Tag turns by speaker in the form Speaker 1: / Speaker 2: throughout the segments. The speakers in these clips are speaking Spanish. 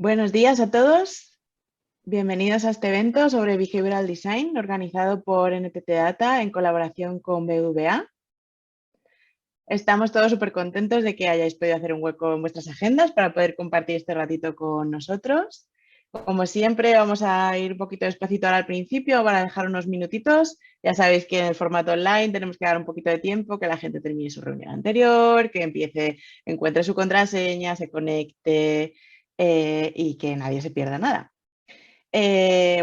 Speaker 1: Buenos días a todos. Bienvenidos a este evento sobre Behavioral Design organizado por NTT Data en colaboración con BBVA. Estamos todos súper contentos de que hayáis podido hacer un hueco en vuestras agendas para poder compartir este ratito con nosotros. Como siempre, vamos a ir un poquito despacito ahora al principio para dejar unos minutitos. Ya sabéis que en el formato online tenemos que dar un poquito de tiempo, que la gente termine su reunión anterior, que encuentre su contraseña, se conecte y que nadie se pierda nada.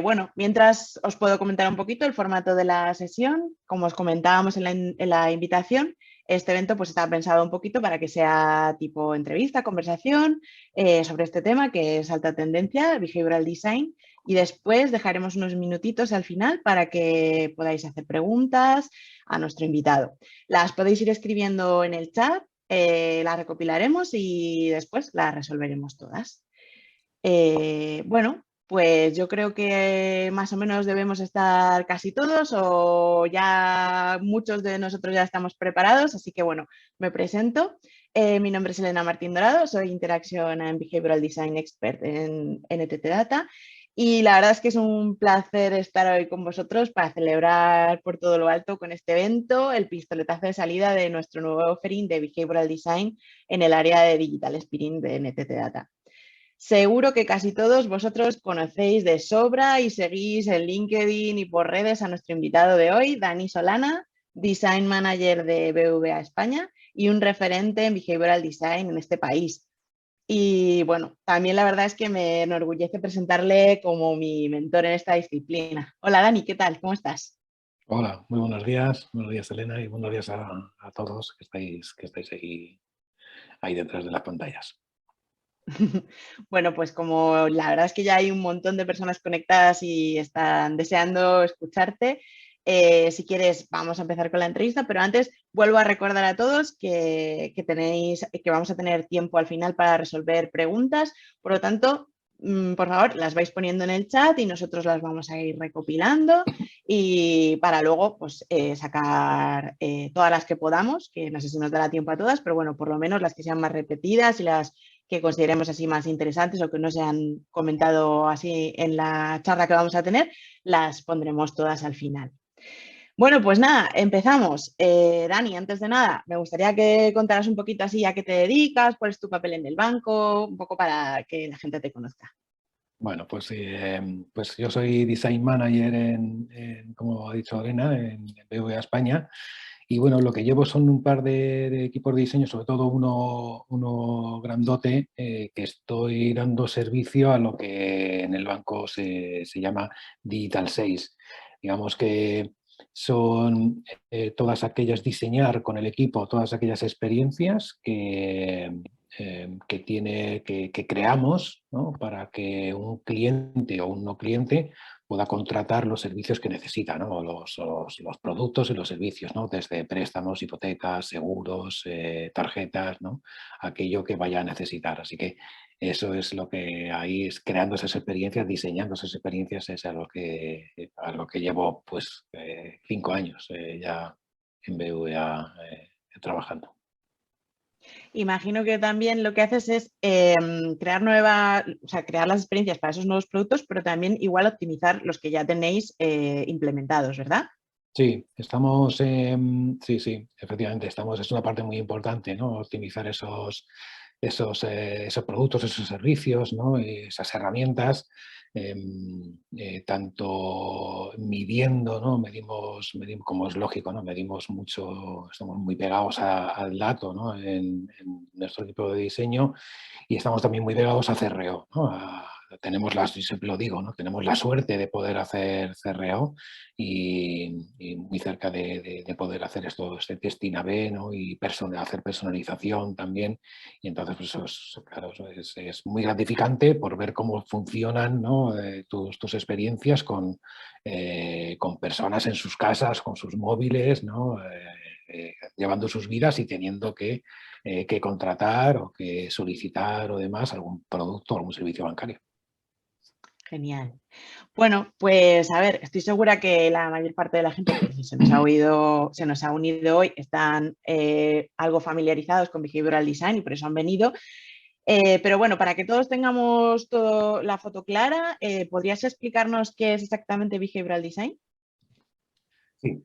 Speaker 1: Bueno, mientras os puedo comentar un poquito el formato de la sesión. Como os comentábamos en la invitación, este evento pues está pensado un poquito para que sea tipo entrevista, conversación sobre este tema que es alta tendencia, Behavioral Design, y después dejaremos unos minutitos al final para que podáis hacer preguntas a nuestro invitado. Las podéis ir escribiendo en el chat, las recopilaremos y después las resolveremos todas. Bueno, pues yo creo que más o menos debemos estar casi todos o ya muchos de nosotros ya estamos preparados, así que bueno, me presento. Mi nombre es Elena Martín Dorado, soy Interaction and Behavioral Design Expert en NTT Data y la verdad es que es un placer estar hoy con vosotros para celebrar por todo lo alto con este evento el pistoletazo de salida de nuestro nuevo offering de Behavioral Design en el área de Digital Experience de NTT Data. Seguro que casi todos vosotros conocéis de sobra y seguís en LinkedIn y por redes a nuestro invitado de hoy, Dani Solana, Design Manager de BBVA España y un referente en Behavioral Design en este país. Y bueno, también la verdad es que me enorgullece presentarle como mi mentor en esta disciplina. Hola Dani, ¿qué tal? ¿Cómo estás?
Speaker 2: Hola, muy buenos días Elena y buenos días a todos que estáis ahí detrás de las pantallas.
Speaker 1: Bueno, pues como la verdad es que ya hay un montón de personas conectadas y están deseando escucharte, si quieres vamos a empezar con la entrevista, pero antes vuelvo a recordar a todos que vamos a tener tiempo al final para resolver preguntas, por lo tanto, por favor, las vais poniendo en el chat y nosotros las vamos a ir recopilando y para luego pues, sacar todas las que podamos, que no sé si nos dará tiempo a todas, pero bueno, por lo menos las que sean más repetidas y las que consideremos así más interesantes o que no se han comentado así en la charla que vamos a tener, las pondremos todas al final. Bueno, pues nada, empezamos. Dani, antes de nada, me gustaría que contaras un poquito así a qué te dedicas, cuál es tu papel en el banco, un poco para que la gente te conozca.
Speaker 2: Bueno, pues yo soy Design Manager como ha dicho Elena, en BBVA España. Y bueno, lo que llevo son un par de equipos de diseño, sobre todo uno grandote, que estoy dando servicio a lo que en el banco se llama Digital 6. Digamos que son todas aquellas, diseñar con el equipo todas aquellas experiencias que creamos, ¿no? Para que un cliente o un no cliente pueda contratar los servicios que necesita, ¿no? Los productos y los servicios, ¿no? Desde préstamos, hipotecas, seguros, tarjetas, ¿no? Aquello que vaya a necesitar. Así que eso es lo que ahí es creando esas experiencias, diseñando esas experiencias, es a lo que llevo pues 5 años ya en BVA trabajando.
Speaker 1: Imagino que también lo que haces es crear las experiencias para esos nuevos productos, pero también igual optimizar los que ya tenéis implementados, ¿verdad?
Speaker 2: Sí, sí, efectivamente, es una parte muy importante, ¿no? Optimizar esos productos, esos servicios, ¿no? Esas herramientas, tanto midiendo, ¿no? Medimos, como es lógico, ¿no? Medimos mucho, estamos muy pegados al dato, ¿no? En nuestro equipo de diseño y estamos también muy pegados a CRO, ¿no? Yo siempre lo digo, ¿no? Tenemos la suerte de poder hacer CRO y muy cerca de poder hacer este testing A/B, ¿no? Y hacer personalización también. Y entonces, pues claro, es muy gratificante por ver cómo funcionan, ¿no? Tus experiencias con personas en sus casas, con sus móviles, ¿no? Llevando sus vidas y teniendo que contratar o que solicitar o demás algún producto o algún servicio bancario.
Speaker 1: Genial. Bueno, pues a ver, estoy segura que la mayor parte de la gente que se nos ha unido hoy están algo familiarizados con Behavioral Design y por eso han venido. Pero bueno, para que todos tengamos la foto clara, ¿podrías explicarnos qué es exactamente Behavioral Design?
Speaker 2: Sí.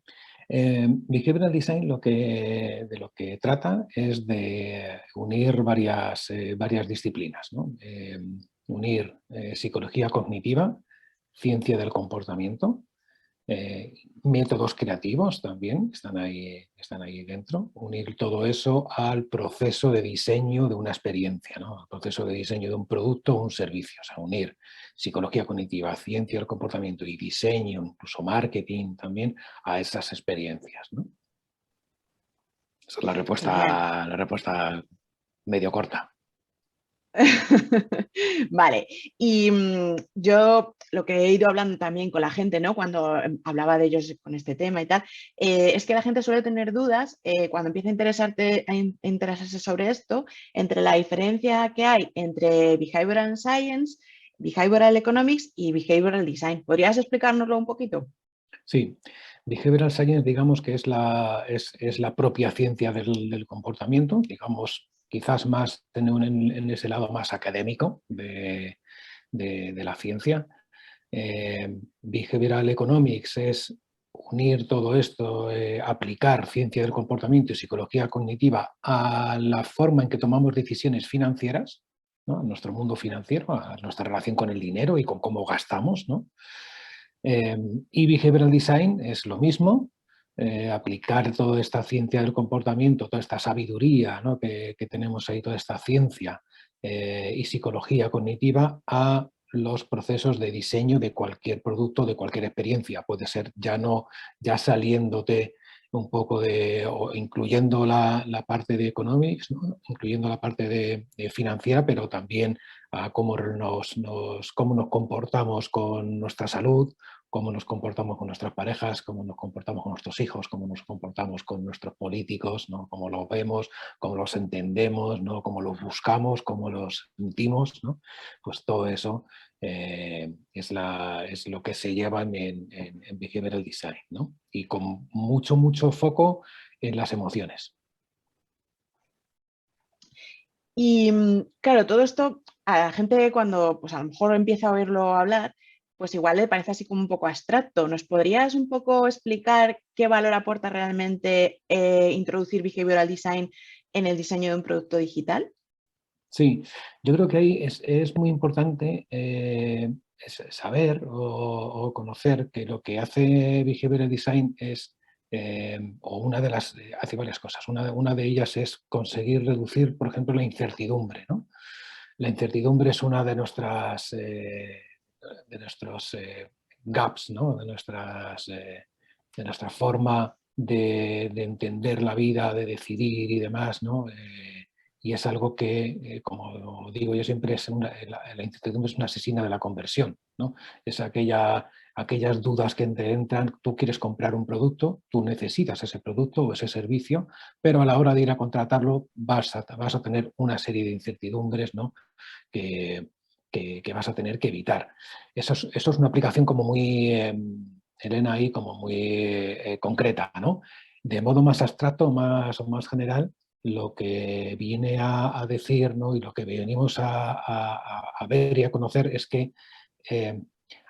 Speaker 2: Behavioral Design de lo que trata es de unir varias disciplinas, ¿no? Unir psicología cognitiva, ciencia del comportamiento, eh, métodos creativos también están ahí dentro. Unir todo eso al proceso de diseño de una experiencia, ¿no? Al proceso de diseño de un producto o un servicio. O sea, unir psicología cognitiva, ciencia del comportamiento y diseño, incluso marketing también, a esas experiencias, ¿no? Esa es
Speaker 1: Genial.
Speaker 2: la respuesta medio corta.
Speaker 1: Vale, y yo lo que he ido hablando también con la gente, ¿no? Cuando hablaba de ellos con este tema y tal, es que la gente suele tener dudas cuando empieza a interesarse sobre esto, entre la diferencia que hay entre Behavioral Science, Behavioral Economics y Behavioral Design. ¿Podrías explicárnoslo un poquito?
Speaker 2: Sí, Behavioral Science digamos que es la propia ciencia del comportamiento, digamos quizás más en ese lado más académico de la ciencia. Behavioral Economics es unir todo esto, aplicar ciencia del comportamiento y psicología cognitiva a la forma en que tomamos decisiones financieras, ¿no? A nuestro mundo financiero, a nuestra relación con el dinero y con cómo gastamos, ¿no? Y Behavioral Design es lo mismo, aplicar toda esta ciencia del comportamiento, toda esta sabiduría, ¿no? que tenemos ahí, toda esta ciencia y psicología cognitiva a los procesos de diseño de cualquier producto, de cualquier experiencia. Puede ser ya saliéndote un poco o incluyendo la parte de economics, ¿no? Incluyendo la parte de financiera, pero también a cómo nos comportamos con nuestra salud, cómo nos comportamos con nuestras parejas, cómo nos comportamos con nuestros hijos, cómo nos comportamos con nuestros políticos, ¿no? Cómo los vemos, cómo los entendemos, ¿no? Cómo los buscamos, cómo los sentimos, ¿no? Pues todo eso es lo que se lleva en Behavioral Design, ¿no? Y con mucho foco en las emociones.
Speaker 1: Y claro, todo esto a la gente cuando pues a lo mejor empieza a oírlo hablar, pues igual le parece así como un poco abstracto. ¿Nos podrías un poco explicar qué valor aporta realmente introducir behavioral design en el diseño de un producto digital?
Speaker 2: Sí, yo creo que ahí es muy importante saber o conocer que lo que hace Behavioral Design es, o hace varias cosas. Una de ellas es conseguir reducir, por ejemplo, la incertidumbre, ¿no? La incertidumbre es una de nuestros gaps, ¿no? De nuestra forma de entender la vida, de decidir y demás, ¿no? Y es algo que, como digo yo siempre, la incertidumbre es una asesina de la conversión, ¿no? Es aquellas dudas que te entran, tú quieres comprar un producto, tú necesitas ese producto o ese servicio, pero a la hora de ir a contratarlo vas a tener una serie de incertidumbres, ¿no? que, que vas a tener que evitar. Eso es una aplicación como muy, Elena, ahí como muy concreta, ¿no? De modo más abstracto o más general, lo que viene a decir, ¿no? Y lo que venimos a ver y a conocer es que eh,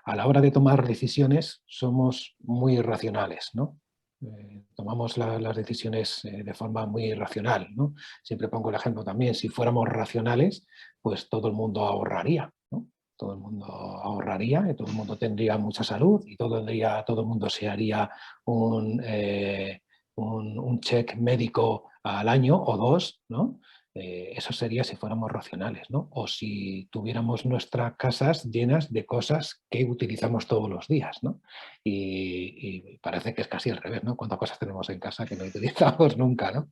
Speaker 2: a la hora de tomar decisiones somos muy racionales, ¿no? Tomamos las decisiones de forma muy racional, ¿no? Siempre pongo el ejemplo también, si fuéramos racionales, pues todo el mundo ahorraría, ¿no? Todo el mundo ahorraría y todo el mundo tendría mucha salud y todo el mundo se haría un check médico al año o dos, ¿no? Eso sería si fuéramos racionales, ¿no? O si tuviéramos nuestras casas llenas de cosas que utilizamos todos los días, ¿no? Y parece que es casi al revés, ¿no? ¿Cuántas cosas tenemos en casa que no utilizamos nunca, ¿no?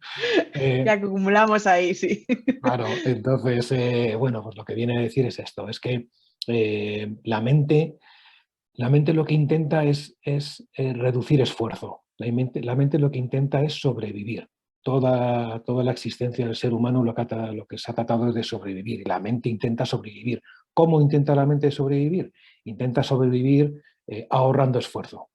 Speaker 1: Que acumulamos ahí, sí.
Speaker 2: Claro, entonces, bueno, pues lo que viene a decir es esto, es que la mente lo que intenta es reducir esfuerzo. La mente lo que intenta es sobrevivir. Toda la existencia del ser humano lo que se ha tratado es de sobrevivir y la mente intenta sobrevivir. ¿Cómo intenta la mente sobrevivir? Intenta sobrevivir ahorrando esfuerzo,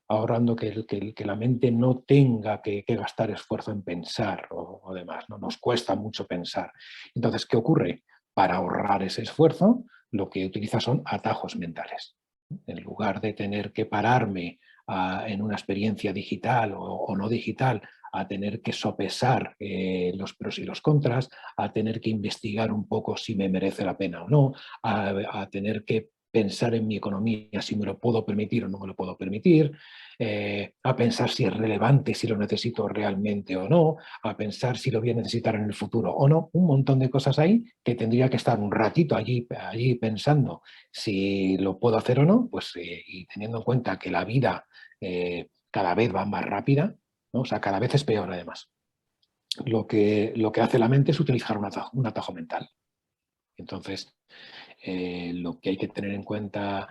Speaker 2: ahorrando que la mente no tenga que gastar esfuerzo en pensar o demás, ¿no? Nos cuesta mucho pensar. Entonces, ¿qué ocurre? para ahorrar ese esfuerzo, lo que utiliza son atajos mentales. En lugar de tener que pararme en una experiencia digital o no digital, a tener que sopesar los pros y los contras, a tener que investigar un poco si me merece la pena o no, a tener que pensar en mi economía, si me lo puedo permitir o no me lo puedo permitir, a pensar si es relevante, si lo necesito realmente o no, a pensar si lo voy a necesitar en el futuro o no, un montón de cosas ahí que tendría que estar un ratito allí pensando si lo puedo hacer o no, pues, y teniendo en cuenta que la vida cada vez va más rápida, ¿no? O sea, cada vez es peor además. Lo que hace la mente es utilizar un atajo mental. Entonces, lo que hay que tener en cuenta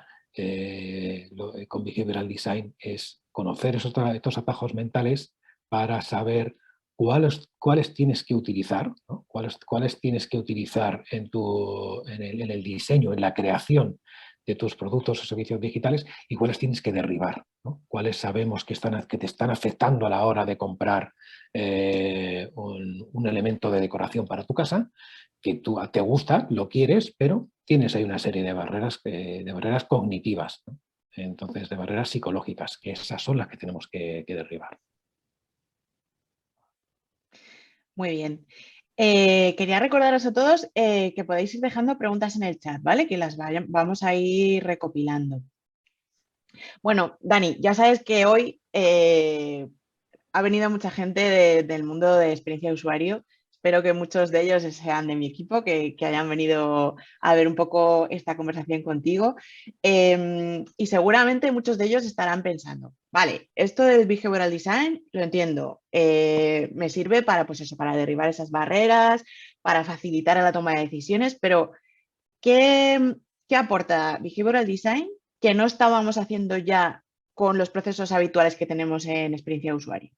Speaker 2: con Behavioral Design es conocer estos atajos mentales para saber cuáles tienes que utilizar, ¿no? Cuáles tienes que utilizar en el diseño, en la creación de tus productos o servicios digitales y cuáles tienes que derribar, ¿no? Cuáles sabemos que te están afectando a la hora de comprar un elemento de decoración para tu casa, que tú te gusta, lo quieres, pero tienes ahí una serie de barreras cognitivas, ¿no? Entonces, de barreras psicológicas, que esas son las que tenemos que derribar.
Speaker 1: Muy bien. Quería recordaros a todos que podéis ir dejando preguntas en el chat, ¿vale? Que las vamos a ir recopilando. Bueno, Dani, ya sabes que hoy ha venido mucha gente del mundo de experiencia de usuario. Espero que muchos de ellos sean de mi equipo, que hayan venido a ver un poco esta conversación contigo. Y seguramente muchos de ellos estarán pensando, vale, esto del behavioral design lo entiendo, me sirve para, pues eso, para derribar esas barreras, para facilitar la toma de decisiones, pero ¿qué aporta behavioral design que no estábamos haciendo ya con los procesos habituales que tenemos en experiencia de usuario?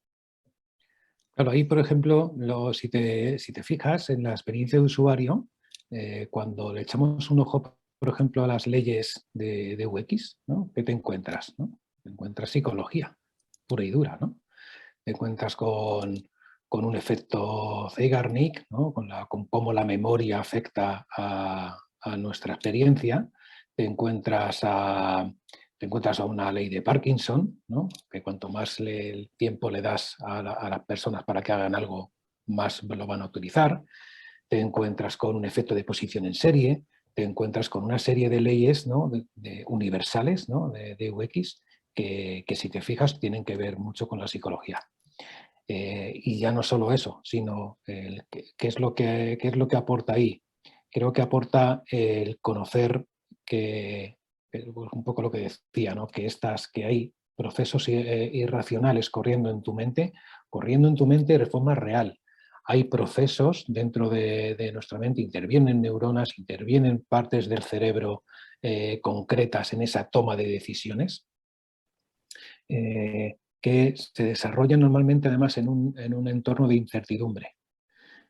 Speaker 2: Claro, ahí, por ejemplo, si te fijas en la experiencia de usuario, cuando le echamos un ojo, por ejemplo, a las leyes de UX, ¿no? ¿Qué te encuentras? ¿No? Te encuentras psicología pura y dura, ¿no? Te encuentras con un efecto Zeigarnik, ¿no? Con cómo la memoria afecta a nuestra experiencia. Te encuentras a una ley de Parkinson, ¿no? Que cuanto más el tiempo le das a las personas para que hagan algo, más lo van a utilizar. Te encuentras con un efecto de posición en serie, te encuentras con una serie de leyes, ¿no? de universales, ¿no? de UX que si te fijas tienen que ver mucho con la psicología. Y ya no solo eso, sino qué es lo que aporta ahí. Creo que aporta el conocer pues, un poco lo que decía, ¿no? Que hay procesos irracionales corriendo en tu mente de forma real. Hay procesos dentro de nuestra mente, intervienen neuronas, intervienen partes del cerebro concretas en esa toma de decisiones. Que se desarrollan normalmente además en un entorno de incertidumbre.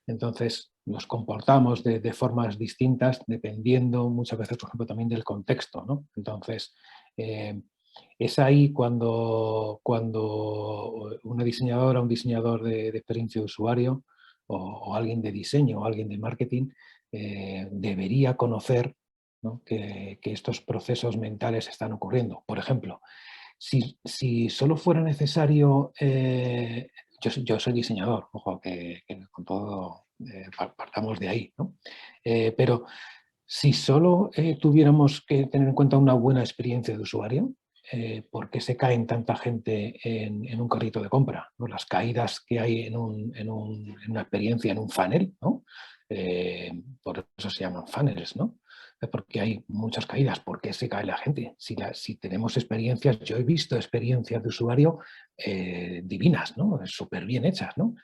Speaker 2: Entonces nos comportamos de formas distintas dependiendo muchas veces, por ejemplo, también del contexto, ¿no? Entonces, es ahí cuando una diseñadora, un diseñador de experiencia de usuario o alguien de diseño o alguien de marketing debería conocer, ¿no? que estos procesos mentales están ocurriendo. Por ejemplo, si solo fuera necesario, yo soy diseñador, ojo, que con todo partamos de ahí, ¿no? Pero si solo tuviéramos que tener en cuenta una buena experiencia de usuario, ¿por qué se caen tanta gente en un carrito de compra? ¿No? Las caídas que hay en una experiencia, en un funnel, ¿no? Por eso se llaman funnels, ¿no? Porque hay muchas caídas. ¿Por qué se cae la gente? Si tenemos experiencias, yo he visto experiencias de usuario divinas, ¿no? Súper bien hechas, ¿no?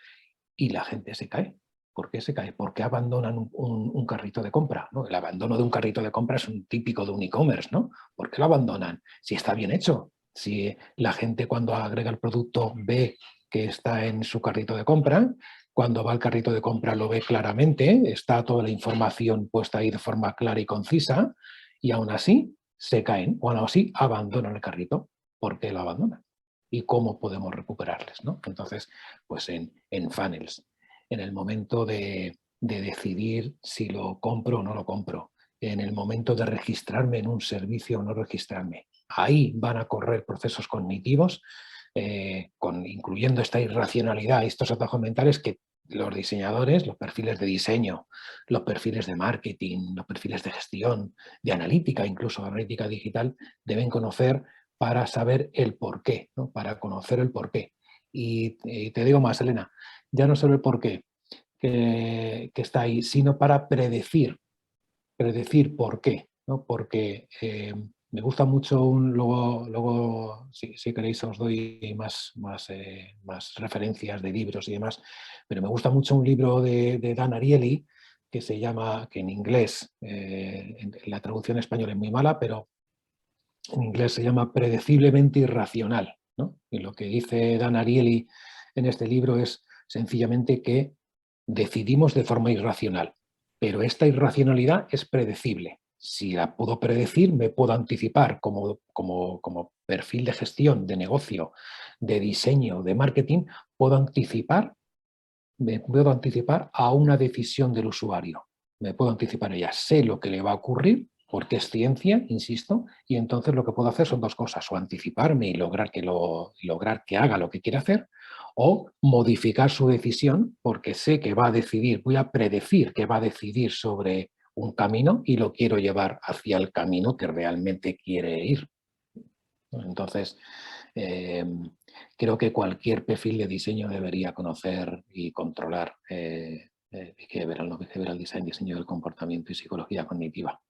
Speaker 2: Y la gente se cae. ¿Por qué se cae? Porque abandonan un carrito de compra, ¿no? El abandono de un carrito de compra es un típico de un e-commerce, ¿no? ¿Por qué lo abandonan? Si está bien hecho, si la gente cuando agrega el producto ve que está en su carrito de compra, cuando va al carrito de compra lo ve claramente, está toda la información puesta ahí de forma clara y concisa, y aún así se caen, o aún así abandonan el carrito. ¿Por qué lo abandonan? ¿Y cómo podemos recuperarles, ¿no? Entonces, pues en funnels, en el momento de de decidir si lo compro o no lo compro, en el momento de registrarme en un servicio o no registrarme. Ahí van a correr procesos cognitivos, incluyendo esta irracionalidad, estos atajos mentales que los diseñadores, los perfiles de diseño, los perfiles de marketing, los perfiles de gestión, de analítica, incluso analítica digital, deben conocer para saber el porqué, ¿no? Para conocer el porqué. Y te digo más, Elena, ya no solo el porqué que está ahí, sino para predecir por qué, ¿no? Porque me gusta mucho luego si queréis os doy más referencias de libros y demás, pero me gusta mucho un libro de Dan Ariely que se llama, que en inglés, en la traducción española es muy mala, pero en inglés se llama Predeciblemente Irracional, ¿no? Y lo que dice Dan Ariely en este libro es sencillamente que decidimos de forma irracional, pero esta irracionalidad es predecible. Si la puedo predecir, me puedo anticipar como perfil de gestión, de negocio, de diseño, de marketing, me puedo anticipar a una decisión del usuario. Me puedo anticipar a ella. Sé lo que le va a ocurrir porque es ciencia, insisto, y entonces lo que puedo hacer son dos cosas, o anticiparme y lograr que haga lo que quiere hacer, o modificar su decisión porque sé que va a decidir, voy a predecir que va a decidir sobre un camino y lo quiero llevar hacia el camino que realmente quiere ir. Entonces, creo que cualquier perfil de diseño debería conocer y controlar lo que verá el diseño del comportamiento y psicología cognitiva.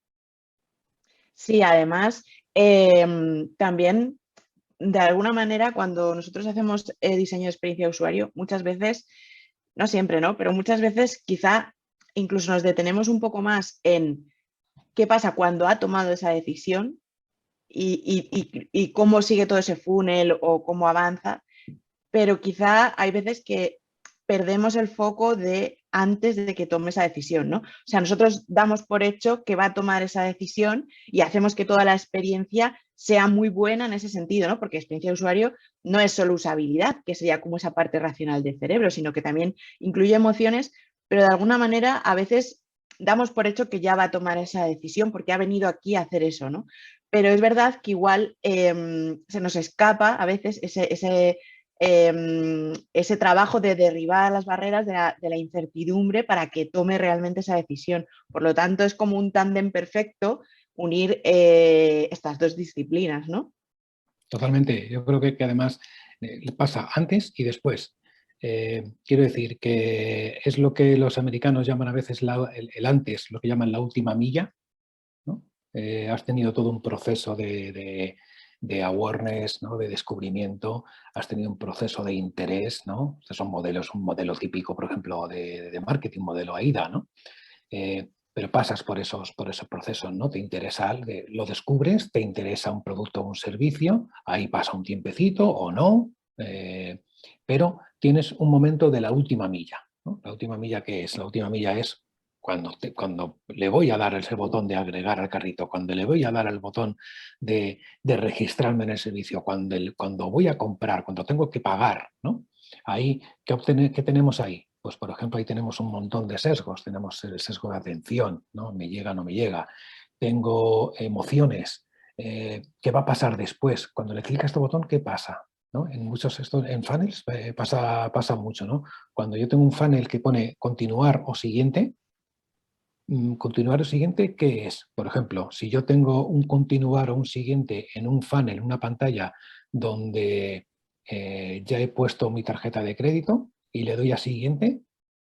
Speaker 1: Sí, además, también, de alguna manera, cuando nosotros hacemos diseño de experiencia de usuario, muchas veces, no siempre, ¿no? Pero muchas veces quizá incluso nos detenemos un poco más en qué pasa cuando ha tomado esa decisión y cómo sigue todo ese funnel o cómo avanza, pero quizá hay veces que perdemos el foco de antes de que tome esa decisión, ¿no? O sea, nosotros damos por hecho que va a tomar esa decisión y hacemos que toda la experiencia sea muy buena en ese sentido, ¿no? Porque experiencia de usuario no es solo usabilidad, que sería como esa parte racional del cerebro, sino que también incluye emociones, pero de alguna manera a veces damos por hecho que ya va a tomar esa decisión porque ha venido aquí a hacer eso, ¿no? Pero es verdad que igual se nos escapa a veces ese trabajo de derribar las barreras de la incertidumbre para que tome realmente esa decisión. Por lo tanto, es como un tándem perfecto unir estas dos disciplinas, ¿no?
Speaker 2: Totalmente. Yo creo que además pasa antes y después. Quiero decir que es lo que los americanos llaman a veces el antes, lo que llaman la última milla, ¿no? Has tenido todo un proceso de awareness, ¿no? De descubrimiento, has tenido un proceso de interés, ¿no? Estos son modelos, un modelo típico, por ejemplo, de marketing, modelo AIDA, ¿no? Pero pasas por esos procesos, ¿no? Te interesa, lo descubres, te interesa un producto o un servicio, ahí pasa un tiempecito o no, pero tienes un momento de la última milla, ¿no? ¿La última milla qué es? La última milla es cuando le voy a dar ese botón de agregar al carrito, cuando le voy a dar el botón de registrarme en el servicio, cuando voy a comprar, cuando tengo que pagar, ¿no? Ahí, ¿qué tenemos ahí? Pues, por ejemplo, ahí tenemos un montón de sesgos. Tenemos el sesgo de atención, ¿no? Me llega, no me llega. Tengo emociones. ¿Qué va a pasar después? Cuando le clic a este botón, ¿qué pasa? ¿No? En funnels pasa mucho, ¿no? Cuando yo tengo un funnel que pone continuar o siguiente, continuar o siguiente, ¿qué es? Por ejemplo, si yo tengo un continuar o un siguiente en un funnel, una pantalla donde ya he puesto mi tarjeta de crédito y le doy a siguiente,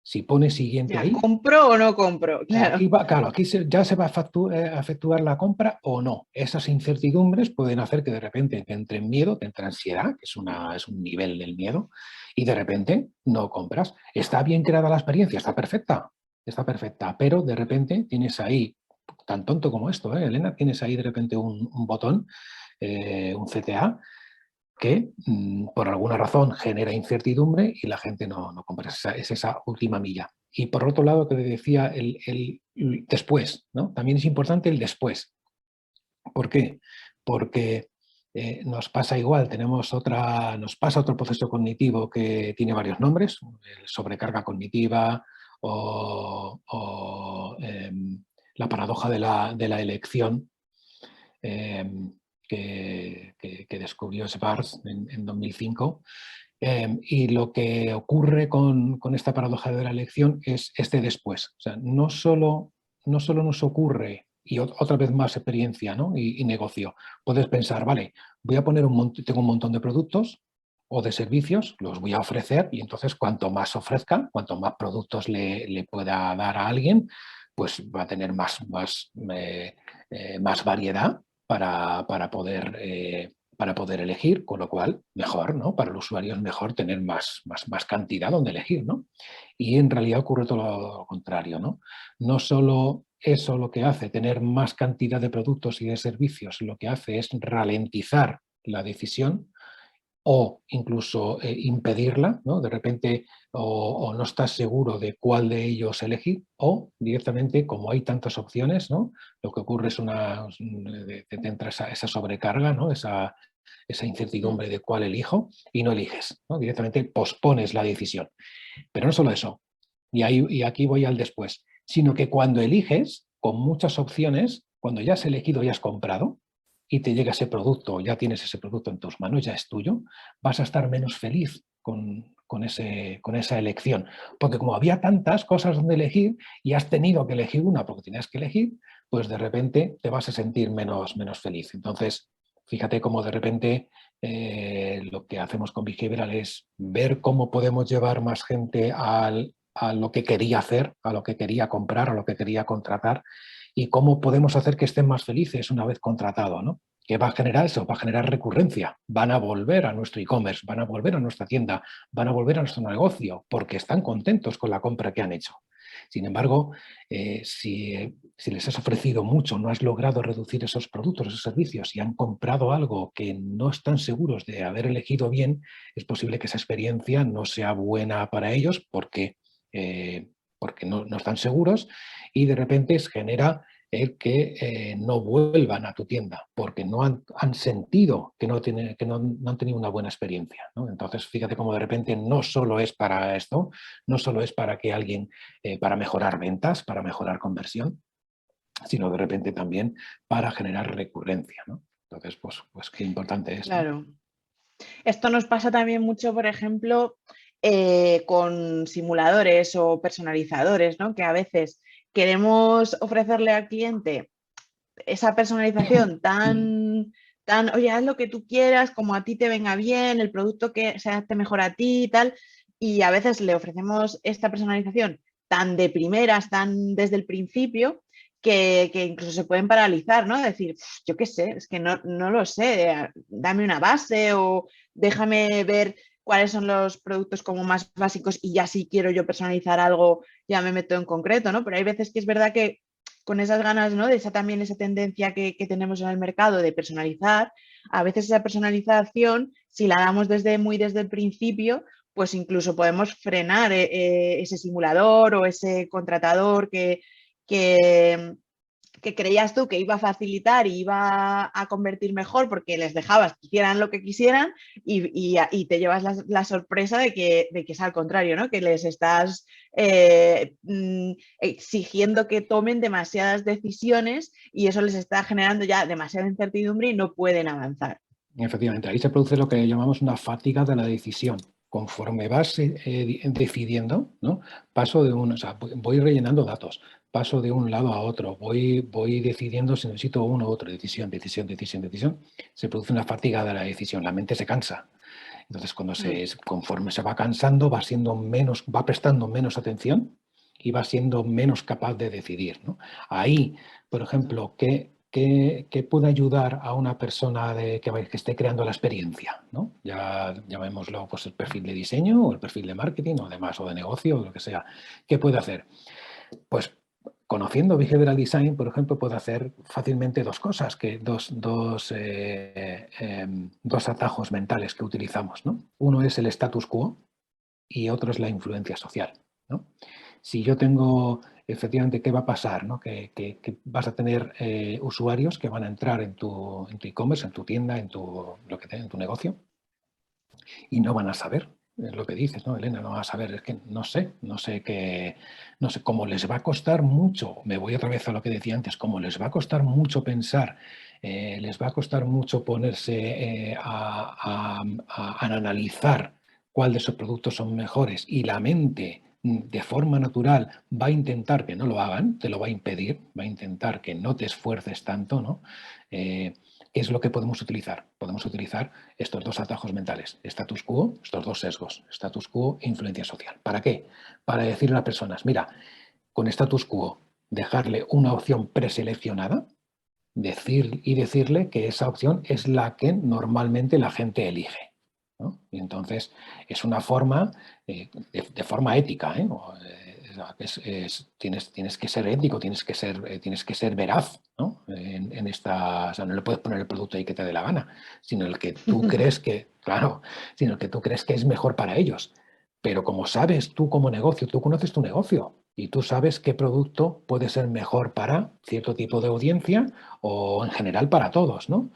Speaker 2: si pone siguiente
Speaker 1: Ya,
Speaker 2: ahí,
Speaker 1: ¿compro o no compro? Claro.
Speaker 2: aquí va, claro, ya se va a efectuar la compra o no. Esas incertidumbres pueden hacer que de repente te entre miedo, te entre ansiedad, que es un nivel del miedo, y de repente no compras. Está bien creada la experiencia, está perfecta, pero de repente tienes ahí, tan tonto como esto, Elena, tienes ahí de repente un botón, un CTA, que por alguna razón genera incertidumbre y la gente no compra. Es esa última milla. Y por otro lado, te decía el después, ¿no? También es importante el después. ¿Por qué? Porque nos pasa igual, nos pasa otro proceso cognitivo que tiene varios nombres, sobrecarga cognitiva La paradoja de la elección, que descubrió Schwartz en 2005. Y lo que ocurre con esta paradoja de la elección es este después. O sea, no solo nos ocurre, y otra vez más experiencia, ¿no? y negocio. Puedes pensar, vale, voy a poner tengo un montón de productos o de servicios, los voy a ofrecer, y entonces cuanto más ofrezca, cuanto más productos le pueda dar a alguien, pues va a tener más variedad para poder elegir, con lo cual mejor, ¿no? Para el usuario es mejor tener más cantidad donde elegir, ¿no? Y en realidad ocurre todo lo contrario, ¿no? No solo eso lo que hace tener más cantidad de productos y de servicios, lo que hace es ralentizar la decisión o incluso impedirla, ¿no? De repente o no estás seguro de cuál de ellos elegir, o directamente, como hay tantas opciones, ¿no? Lo que ocurre es te entra esa sobrecarga, ¿no? Esa incertidumbre de cuál elijo, y no eliges, ¿no? Directamente pospones la decisión. Pero no solo eso, y aquí voy al después, sino que cuando eliges, con muchas opciones, cuando ya has elegido y has comprado, y te llega ese producto, ya tienes ese producto en tus manos, ya es tuyo, vas a estar menos feliz con esa elección. Porque como había tantas cosas donde elegir y has tenido que elegir una porque tenías que elegir, pues de repente te vas a sentir menos feliz. Entonces, fíjate cómo de repente lo que hacemos con Behavioral es ver cómo podemos llevar más gente a lo que quería hacer, a lo que quería comprar, a lo que quería contratar, y cómo podemos hacer que estén más felices una vez contratado, ¿no? ¿Qué va a generar eso? Va a generar recurrencia. Van a volver a nuestro e-commerce, van a volver a nuestra tienda, van a volver a nuestro negocio porque están contentos con la compra que han hecho. Sin embargo, si les has ofrecido mucho, no has logrado reducir esos productos, esos servicios, y han comprado algo que no están seguros de haber elegido bien, es posible que esa experiencia no sea buena para ellos porque no están seguros, y de repente genera el que no vuelvan a tu tienda porque no han sentido que no han tenido una buena experiencia, ¿no? Entonces, fíjate cómo de repente no solo es para esto, no solo es para que alguien, para mejorar ventas, para mejorar conversión, sino de repente también para generar recurrencia, ¿no? Entonces, pues qué importante es, ¿no?
Speaker 1: Claro. Esto nos pasa también mucho, por ejemplo, con simuladores o personalizadores, ¿no? Que a veces queremos ofrecerle al cliente esa personalización tan, oye, haz lo que tú quieras, como a ti te venga bien, el producto que se adapte mejor a ti y tal, y a veces le ofrecemos esta personalización tan de primeras, tan desde el principio, que incluso se pueden paralizar, ¿no? Decir, yo qué sé, es que no lo sé, dame una base o déjame ver cuáles son los productos como más básicos y ya si quiero yo personalizar algo, ya me meto en concreto, ¿no? Pero hay veces que es verdad que con esas ganas, ¿no? De esa también esa tendencia que tenemos en el mercado de personalizar, a veces esa personalización, si la damos muy desde el principio, pues incluso podemos frenar ese simulador o ese contratador que, que creías tú que iba a facilitar y iba a convertir mejor porque les dejabas que hicieran lo que quisieran y te llevas la sorpresa de que es al contrario, ¿no? Que les estás exigiendo que tomen demasiadas decisiones y eso les está generando ya demasiada incertidumbre y no pueden avanzar.
Speaker 2: Efectivamente, ahí se produce lo que llamamos una fatiga de la decisión. Conforme vas decidiendo, ¿no? Voy rellenando datos, paso de un lado a otro, voy decidiendo si necesito uno u otro, decisión. Se produce una fatiga de la decisión, la mente se cansa. Entonces, conforme se va cansando, va prestando menos atención y va siendo menos capaz de decidir, ¿no? Ahí, por ejemplo, ¿qué puede ayudar a una persona que esté creando la experiencia, ¿no? Ya llamémoslo pues, el perfil de diseño o el perfil de marketing o demás, o de negocio o lo que sea. ¿Qué puede hacer? Pues conociendo Behavioral Design, por ejemplo, puede hacer fácilmente dos cosas, dos atajos mentales que utilizamos, ¿no? Uno es el status quo y otro es la influencia social, ¿no? Si yo tengo, efectivamente, ¿qué va a pasar? ¿No? Que vas a tener usuarios que van a entrar en tu e-commerce, en tu tienda, en tu negocio, y no van a saber. es lo que dices, ¿no, Elena? No vas a ver, es que no sé cómo les va a costar mucho, me voy otra vez a lo que decía antes, cómo les va a costar mucho pensar, les va a costar mucho ponerse a analizar cuál de esos productos son mejores y la mente de forma natural va a intentar que no lo hagan, te lo va a impedir, va a intentar que no te esfuerces tanto, ¿no? ¿Qué es lo que podemos utilizar? Podemos utilizar estos dos atajos mentales, status quo, estos dos sesgos, status quo e influencia social. ¿Para qué? Para decirle a las personas, mira, con status quo, dejarle una opción preseleccionada, decirle que esa opción es la que normalmente la gente elige, ¿no? Y entonces es una forma, de forma ética, ¿eh? Tienes que ser ético, tienes que ser veraz, ¿no? O sea, no le puedes poner el producto ahí que te dé la gana, sino el que tú crees que, claro, sino el que tú crees que es mejor para ellos. Pero como sabes tú como negocio, tú conoces tu negocio y tú sabes qué producto puede ser mejor para cierto tipo de audiencia o en general para todos, ¿no?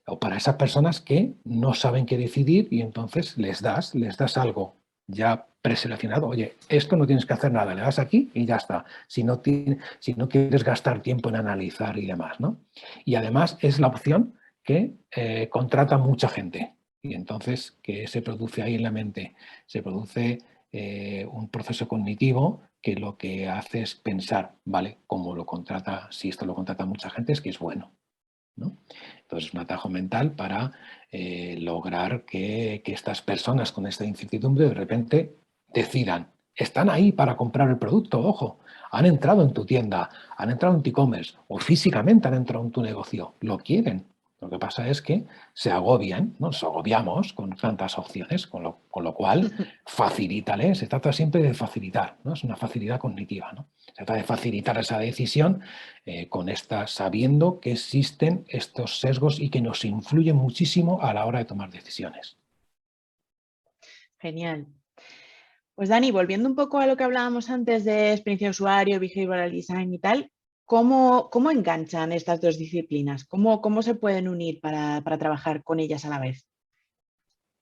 Speaker 2: O para esas personas que no saben qué decidir y entonces les das algo ya preseleccionado. Oye, esto no tienes que hacer nada, le das aquí y ya está. Si no quieres gastar tiempo en analizar y demás, ¿no? Y además es la opción que contrata mucha gente. Y entonces, ¿qué se produce ahí en la mente? Se produce un proceso cognitivo que lo que hace es pensar, ¿vale? Como lo contrata, si esto lo contrata mucha gente, es que es bueno, ¿no? Entonces, es un atajo mental para lograr que estas personas con esta incertidumbre de repente decidan. Están ahí para comprar el producto, ojo. Han entrado en tu tienda, han entrado en tu e-commerce o físicamente han entrado en tu negocio. Lo quieren. Lo que pasa es que se agobian, ¿no? Nos agobiamos con tantas opciones, con lo cual facilítales. Se trata siempre de facilitar, ¿no? Es una facilidad cognitiva, ¿no? Se trata de facilitar esa decisión sabiendo que existen estos sesgos y que nos influyen muchísimo a la hora de tomar decisiones.
Speaker 1: Genial. Pues Dani, volviendo un poco a lo que hablábamos antes de experiencia de usuario, behavioral design y tal, ¿cómo enganchan estas dos disciplinas? ¿Cómo se pueden unir para trabajar con ellas a la vez?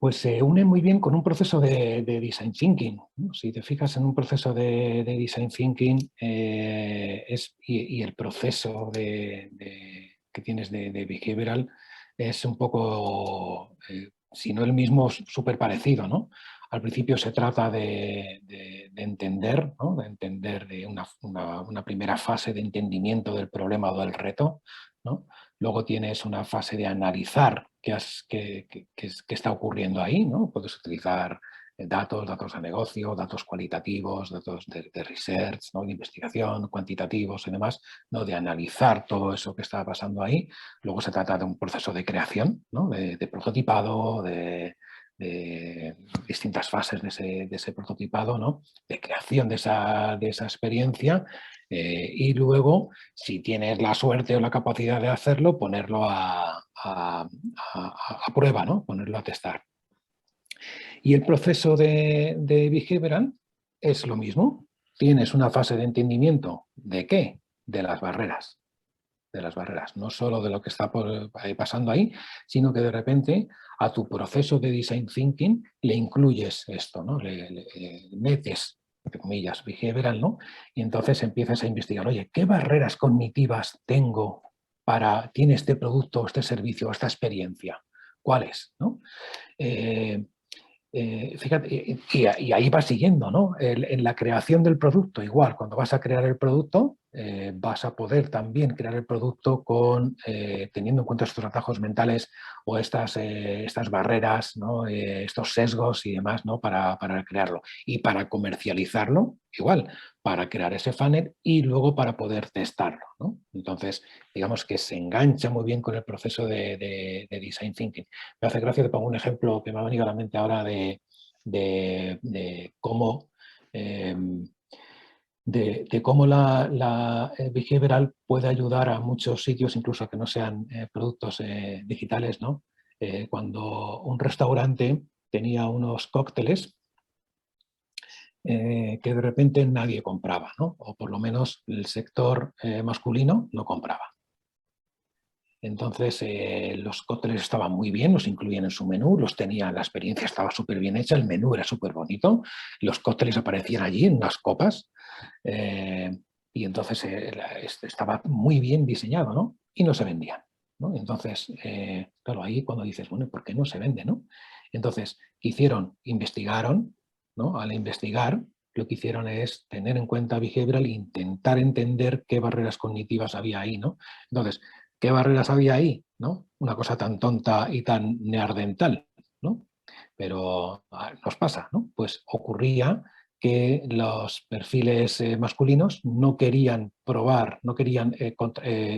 Speaker 2: Pues se une muy bien con un proceso de design thinking, ¿no? Si te fijas en un proceso de design thinking y el proceso que tienes de behavioral es un poco, si no el mismo, súper parecido, ¿no? Al principio se trata de entender, ¿no? De entender de una primera fase de entendimiento del problema o del reto, ¿no? Luego tienes una fase de analizar qué está ocurriendo ahí, ¿no? Puedes utilizar datos de negocio, datos cualitativos, datos de research, ¿no? De investigación, cuantitativos y demás, ¿no? De analizar todo eso que está pasando ahí. Luego se trata de un proceso de creación, ¿no? De prototipado, de distintas fases de ese prototipado, ¿no? De creación de esa experiencia y luego, si tienes la suerte o la capacidad de hacerlo, ponerlo a prueba, ¿no? Ponerlo a testar. Y el proceso de behavioral es lo mismo. Tienes una fase de entendimiento ¿de qué? De las barreras. De las barreras, no solo de lo que está pasando ahí, sino que de repente a tu proceso de design thinking le incluyes esto, ¿no? Le metes, entre comillas, behavioral, ¿no? Y entonces empiezas a investigar, oye, ¿qué barreras cognitivas tiene este producto, este servicio, esta experiencia? ¿Cuáles? ¿No? Fíjate, y ahí va siguiendo, ¿no? En la creación del producto, igual, cuando vas a crear el producto, vas a poder también crear el producto teniendo en cuenta estos atajos mentales o estas barreras, ¿no? Estos sesgos y demás, ¿no? Para crearlo. Y para comercializarlo, igual, para crear ese funnel y luego para poder testarlo, ¿no? Entonces, digamos que se engancha muy bien con el proceso de design thinking. Me hace gracia, te pongo un ejemplo que me ha venido a la mente ahora de cómo, cómo la behavioral puede ayudar a muchos sitios, incluso a que no sean productos digitales, ¿no? Cuando un restaurante tenía unos cócteles que de repente nadie compraba, ¿no? O por lo menos el sector masculino no compraba. Entonces, los cócteles estaban muy bien, los incluían en su menú, los tenían, la experiencia estaba súper bien hecha, el menú era súper bonito, los cócteles aparecían allí en las copas, eh, y entonces estaba muy bien diseñado, ¿no? Y no se vendían, ¿no? Entonces, claro, ahí cuando dices, bueno, ¿por qué no se vende, no? Entonces, ¿qué hicieron? Investigaron, ¿no? Al investigar, lo que hicieron es tener en cuenta behavioral e intentar entender qué barreras cognitivas había ahí, ¿no? Entonces, ¿qué barreras había ahí? ¿No? Una cosa tan tonta y tan neardental, ¿no? Pero nos pasa, ¿no? Pues ocurría que los perfiles masculinos no querían probar, no querían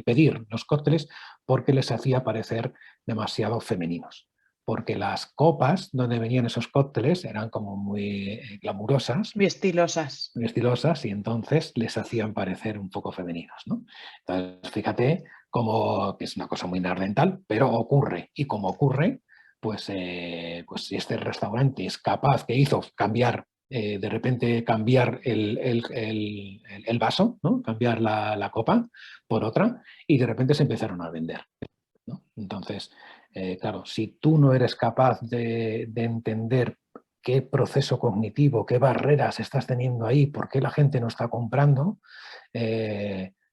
Speaker 2: pedir los cócteles porque les hacía parecer demasiado femeninos. Porque las copas donde venían esos cócteles eran como muy glamurosas,
Speaker 1: Muy estilosas.
Speaker 2: muy estilosas, y entonces les hacían parecer un poco femeninos, ¿no? Entonces, fíjate como que es una cosa muy nardental, pero ocurre. Y como ocurre, pues si este restaurante es capaz, que hizo cambiar, de repente cambiar el vaso, ¿no? Cambiar la copa por otra, y de repente se empezaron a vender, ¿no? Entonces, claro, si tú no eres capaz de entender qué proceso cognitivo, qué barreras estás teniendo ahí, por qué la gente no está comprando,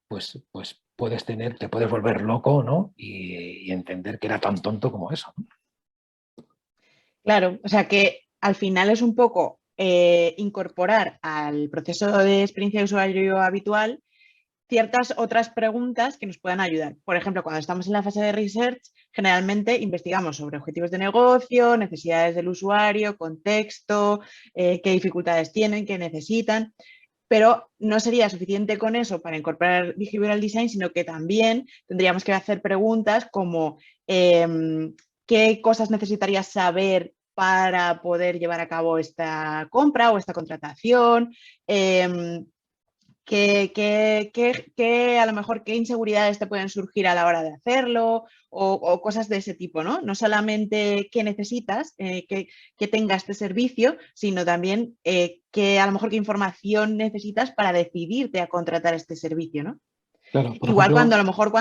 Speaker 2: pues te puedes volver loco, ¿no? Y entender que era tan tonto como eso, ¿no?
Speaker 1: Claro, o sea que al final es un poco incorporar al proceso de experiencia de usuario habitual ciertas otras preguntas que nos puedan ayudar. Por ejemplo, cuando estamos en la fase de research, generalmente investigamos sobre objetivos de negocio, necesidades del usuario, contexto, qué dificultades tienen, qué necesitan, pero no sería suficiente con eso para incorporar behavioral design, sino que también tendríamos que hacer preguntas como qué cosas necesitarías saber para poder llevar a cabo esta compra o esta contratación, a lo mejor qué inseguridades te pueden surgir a la hora de hacerlo o cosas de ese tipo, ¿no? No solamente qué necesitas, que tenga este servicio, sino también a lo mejor qué información necesitas para decidirte a contratar este servicio, ¿no?
Speaker 2: Claro, por
Speaker 1: Igual cuando a
Speaker 2: ejemplo,
Speaker 1: lo mejor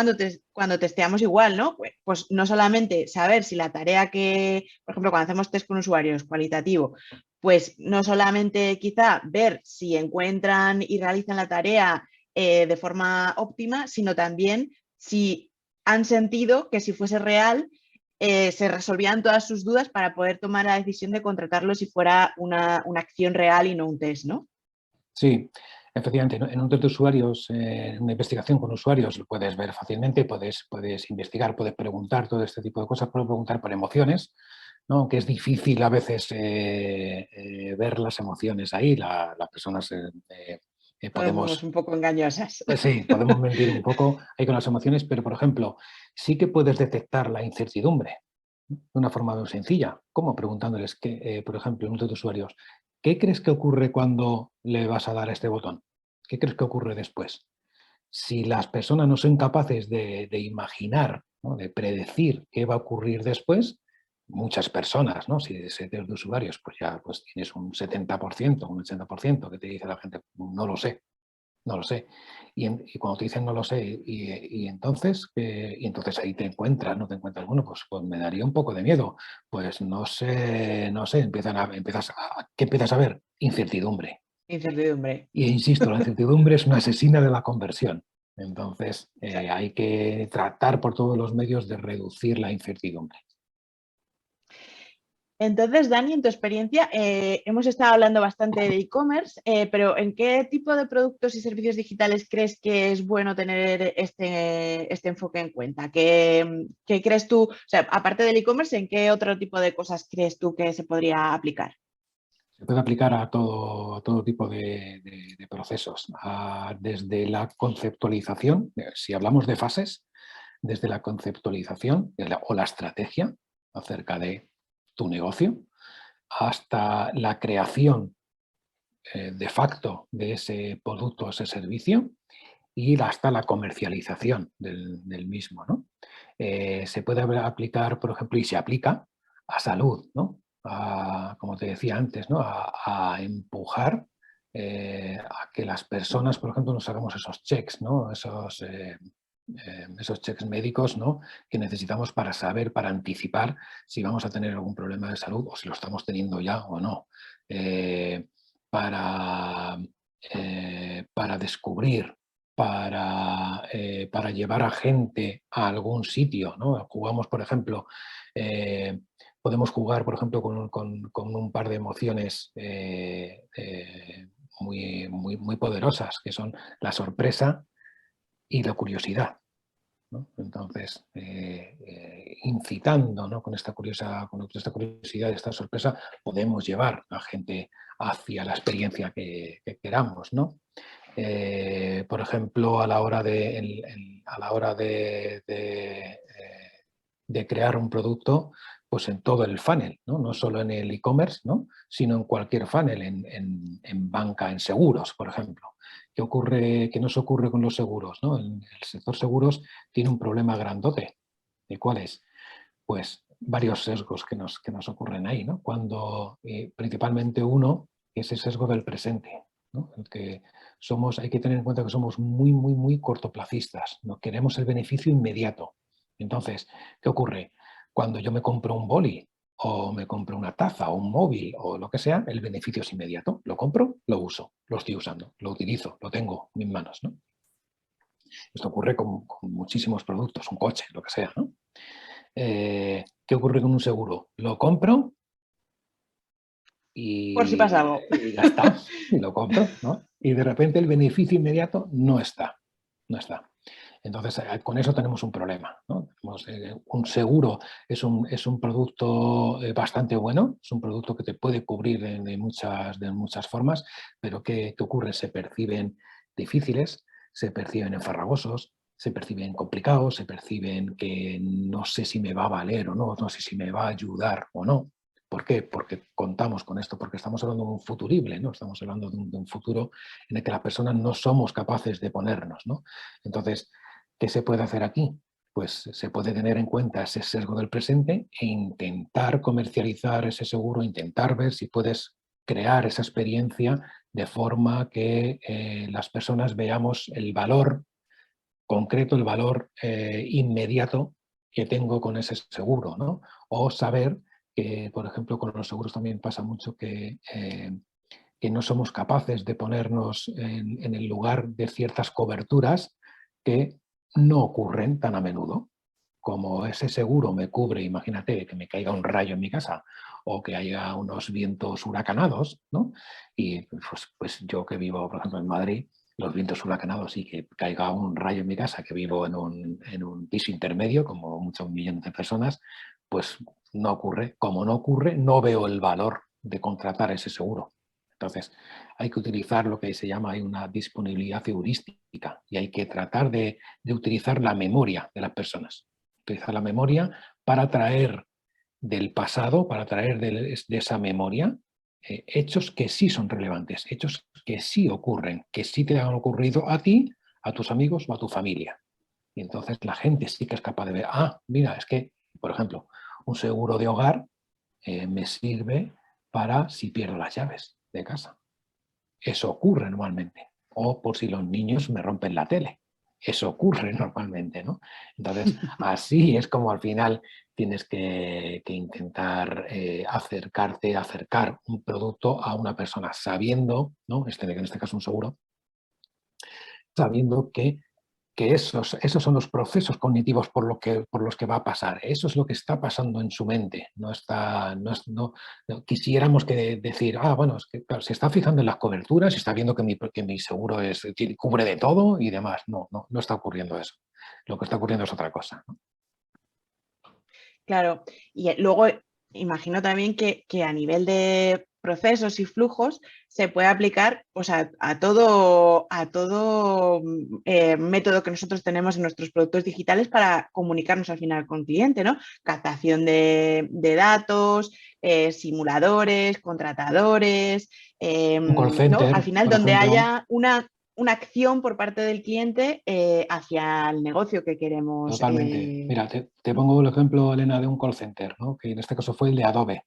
Speaker 1: cuando testeamos igual, ¿no? Pues no solamente saber si la tarea por ejemplo, cuando hacemos test con usuarios cualitativo, pues no solamente quizá ver si encuentran y realizan la tarea de forma óptima, sino también si han sentido que si fuese real, se resolvían todas sus dudas para poder tomar la decisión de contratarlo si fuera una acción real y no un test, ¿no?
Speaker 2: sí, efectivamente, ¿no? En un test de usuarios, en una investigación con usuarios, lo puedes ver fácilmente, puedes investigar, puedes preguntar todo este tipo de cosas, puedes preguntar por emociones, ¿no? Aunque es difícil a veces ver las emociones ahí, las personas
Speaker 1: Somos
Speaker 2: podemos,
Speaker 1: un poco engañosas.
Speaker 2: sí, podemos mentir un poco ahí con las emociones, pero por ejemplo, sí que puedes detectar la incertidumbre, ¿no? De una forma muy sencilla, como preguntándoles que, por ejemplo, en un test de usuarios, ¿qué crees que ocurre cuando le vas a dar a este botón? ¿Qué crees que ocurre después? Si las personas no son capaces de imaginar, ¿no? De predecir qué va a ocurrir después, muchas personas, ¿no? Si ese test de usuarios, pues ya pues tienes un 70%, un 80% que te dice la gente, no lo sé, no lo sé. Y cuando te dicen no lo sé, y entonces ahí te encuentras, ¿no? Te encuentras, bueno, pues me daría un poco de miedo. Pues no sé, no sé, ¿qué empiezas a ver? Incertidumbre.
Speaker 1: Incertidumbre.
Speaker 2: Y insisto, la incertidumbre es una asesina de la conversión. Entonces, hay que tratar por todos los medios de reducir la incertidumbre.
Speaker 1: Entonces, Dani, en tu experiencia, hemos estado hablando bastante de e-commerce, pero ¿en qué tipo de productos y servicios digitales crees que es bueno tener este enfoque en cuenta? ¿Qué crees tú, o sea, aparte del e-commerce, en qué otro tipo de cosas crees tú que se podría aplicar?
Speaker 2: Se puede aplicar a todo tipo de procesos, desde la conceptualización, si hablamos de fases, desde la conceptualización o la estrategia acerca de tu negocio, hasta la creación de facto de ese producto o ese servicio y hasta la comercialización del mismo, ¿no? Se puede aplicar, por ejemplo, y se aplica a salud, ¿no? Como te decía antes, ¿no? A empujar a que las personas, por ejemplo, nos hagamos esos checks, ¿no? esos checks médicos, ¿no?, que necesitamos para saber, para anticipar si vamos a tener algún problema de salud o si lo estamos teniendo ya o no. Para, para descubrir, para llevar a gente a algún sitio, ¿no? Jugamos, por ejemplo, podemos jugar, por ejemplo, con un par de emociones muy poderosas, que son la sorpresa y la curiosidad, ¿no? Entonces, incitando, ¿no?, con esta curiosidad y esta sorpresa, podemos llevar a gente hacia la experiencia que queramos, ¿no? Por ejemplo, a la hora de crear un producto, pues en todo el funnel, ¿no? No solo en el e-commerce, ¿no?, sino en cualquier funnel, en banca, en seguros, por ejemplo. ¿Qué ocurre, qué nos ocurre con los seguros, ¿no? El sector seguros tiene un problema grandote. ¿Y cuál es? Pues varios sesgos que nos ocurren ahí, ¿no? Cuando principalmente uno es el sesgo del presente, ¿no? El que hay que tener en cuenta que somos muy cortoplacistas, ¿no? Queremos el beneficio inmediato. Entonces, ¿qué ocurre? Cuando yo me compro un boli o me compro una taza o un móvil o lo que sea, el beneficio es inmediato. Lo compro, lo uso, lo estoy usando, lo utilizo, lo tengo en mis manos, ¿no? Esto ocurre con muchísimos productos, un coche, lo que sea, ¿no? ¿Qué ocurre con un seguro? Lo compro
Speaker 1: Por si pasa algo.
Speaker 2: y ya está, y lo compro, ¿no? Y de repente el beneficio inmediato no está, no está. Entonces, con eso tenemos un problema, ¿no? Un seguro es un producto bastante bueno, es un producto que te puede cubrir de muchas formas, pero ¿qué ocurre? Se perciben difíciles, se perciben enfarragosos, se perciben complicados, se perciben que no sé si me va a valer o no, no sé si me va a ayudar o no. ¿Por qué? Porque contamos con esto, porque estamos hablando de un futurible, ¿no? Estamos hablando de un futuro en el que las personas no somos capaces de ponernos, ¿no? Entonces, ¿qué se puede hacer aquí? Pues se puede tener en cuenta ese sesgo del presente e intentar comercializar ese seguro, intentar ver si puedes crear esa experiencia de forma que las personas veamos el valor concreto, el valor inmediato que tengo con ese seguro, ¿no? O saber que, por ejemplo, con los seguros también pasa mucho que no somos capaces de ponernos en el lugar de ciertas coberturas que no ocurren tan a menudo. Como ese seguro me cubre, imagínate, que me caiga un rayo en mi casa o que haya unos vientos huracanados, ¿no? Y pues yo que vivo, por ejemplo, en Madrid, los vientos huracanados y que caiga un rayo en mi casa, que vivo en un piso intermedio, como muchos millones de personas, pues no ocurre. Como no ocurre, no veo el valor de contratar ese seguro. Entonces, hay que utilizar lo que se llama hay una disponibilidad heurística y hay que tratar de utilizar la memoria de las personas. Utilizar la memoria para traer del pasado, para traer de esa memoria hechos que sí son relevantes, hechos que sí ocurren, que sí te han ocurrido a ti, a tus amigos o a tu familia. Y entonces la gente sí que es capaz de ver, mira, es que, por ejemplo, un seguro de hogar me sirve para si pierdo las llaves de casa. Eso ocurre normalmente. O por si los niños me rompen la tele. Eso ocurre normalmente, ¿no? Entonces, así es como al final tienes que intentar acercar un producto a una persona sabiendo, ¿no? En este caso un seguro, sabiendo que esos son los procesos cognitivos por los que va a pasar. Eso es lo que está pasando en su mente. No quisiéramos decir, bueno, es que claro, se está fijando en las coberturas y está viendo que mi seguro cubre de todo y demás. No está ocurriendo eso. Lo que está ocurriendo es otra cosa, ¿no?
Speaker 1: Claro, y luego imagino también que a nivel de procesos y flujos se puede aplicar, pues, a todo método que nosotros tenemos en nuestros productos digitales para comunicarnos al final con el cliente, ¿no? Captación de datos, simuladores, contratadores,
Speaker 2: Un call
Speaker 1: ¿no? Al
Speaker 2: center,
Speaker 1: final
Speaker 2: por
Speaker 1: donde
Speaker 2: ejemplo.
Speaker 1: haya una acción por parte del cliente hacia el negocio que queremos.
Speaker 2: Totalmente. Mira, te pongo el ejemplo, Elena, de un call center, ¿no? Que en este caso fue el de Adobe.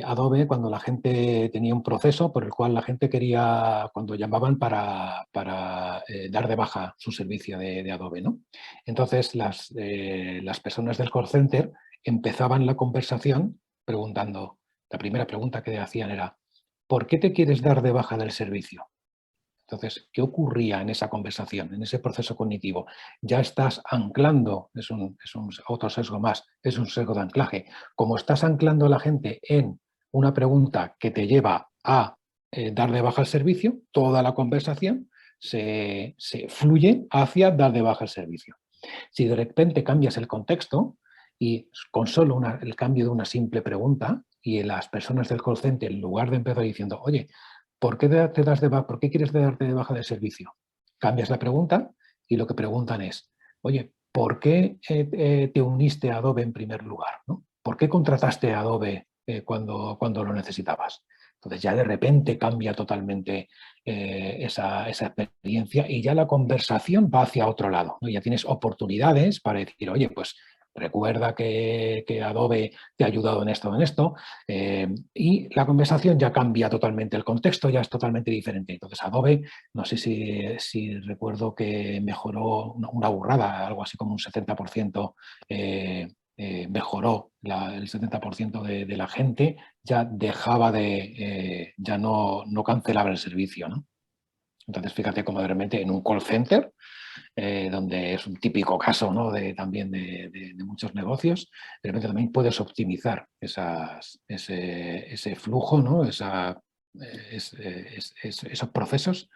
Speaker 2: Adobe cuando la gente tenía un proceso por el cual la gente quería, cuando llamaban para dar de baja su servicio de Adobe, ¿no? Entonces las personas del call center empezaban la conversación preguntando, la primera pregunta que hacían era, ¿por qué te quieres dar de baja del servicio? Entonces, ¿qué ocurría en esa conversación, en ese proceso cognitivo? Ya estás anclando, es un otro sesgo más, es un sesgo de anclaje. Como estás anclando a la gente en una pregunta que te lleva a dar de baja el servicio, toda la conversación se fluye hacia dar de baja el servicio. Si de repente cambias el contexto y con solo el cambio de una simple pregunta y las personas del call center, en lugar de empezar diciendo, oye, ¿por qué ¿por qué quieres darte de baja del servicio? Cambias la pregunta y lo que preguntan es, oye, ¿por qué te uniste a Adobe en primer lugar? ¿No? ¿Por qué contrataste a Adobe cuando lo necesitabas? Entonces ya de repente cambia totalmente esa experiencia y ya la conversación va hacia otro lado, ¿no? Ya tienes oportunidades para decir, oye, pues recuerda que Adobe te ha ayudado en esto, y la conversación ya cambia totalmente, el contexto ya es totalmente diferente. Entonces Adobe, no sé si recuerdo que mejoró una burrada, algo así como un 70%, mejoró el 70% de la gente, ya dejaba ya no cancelaba el servicio, ¿no? Entonces fíjate cómo de repente en un call center, donde es un típico caso, ¿no? También de muchos negocios, de repente también puedes optimizar ese flujo, ¿no? Esos procesos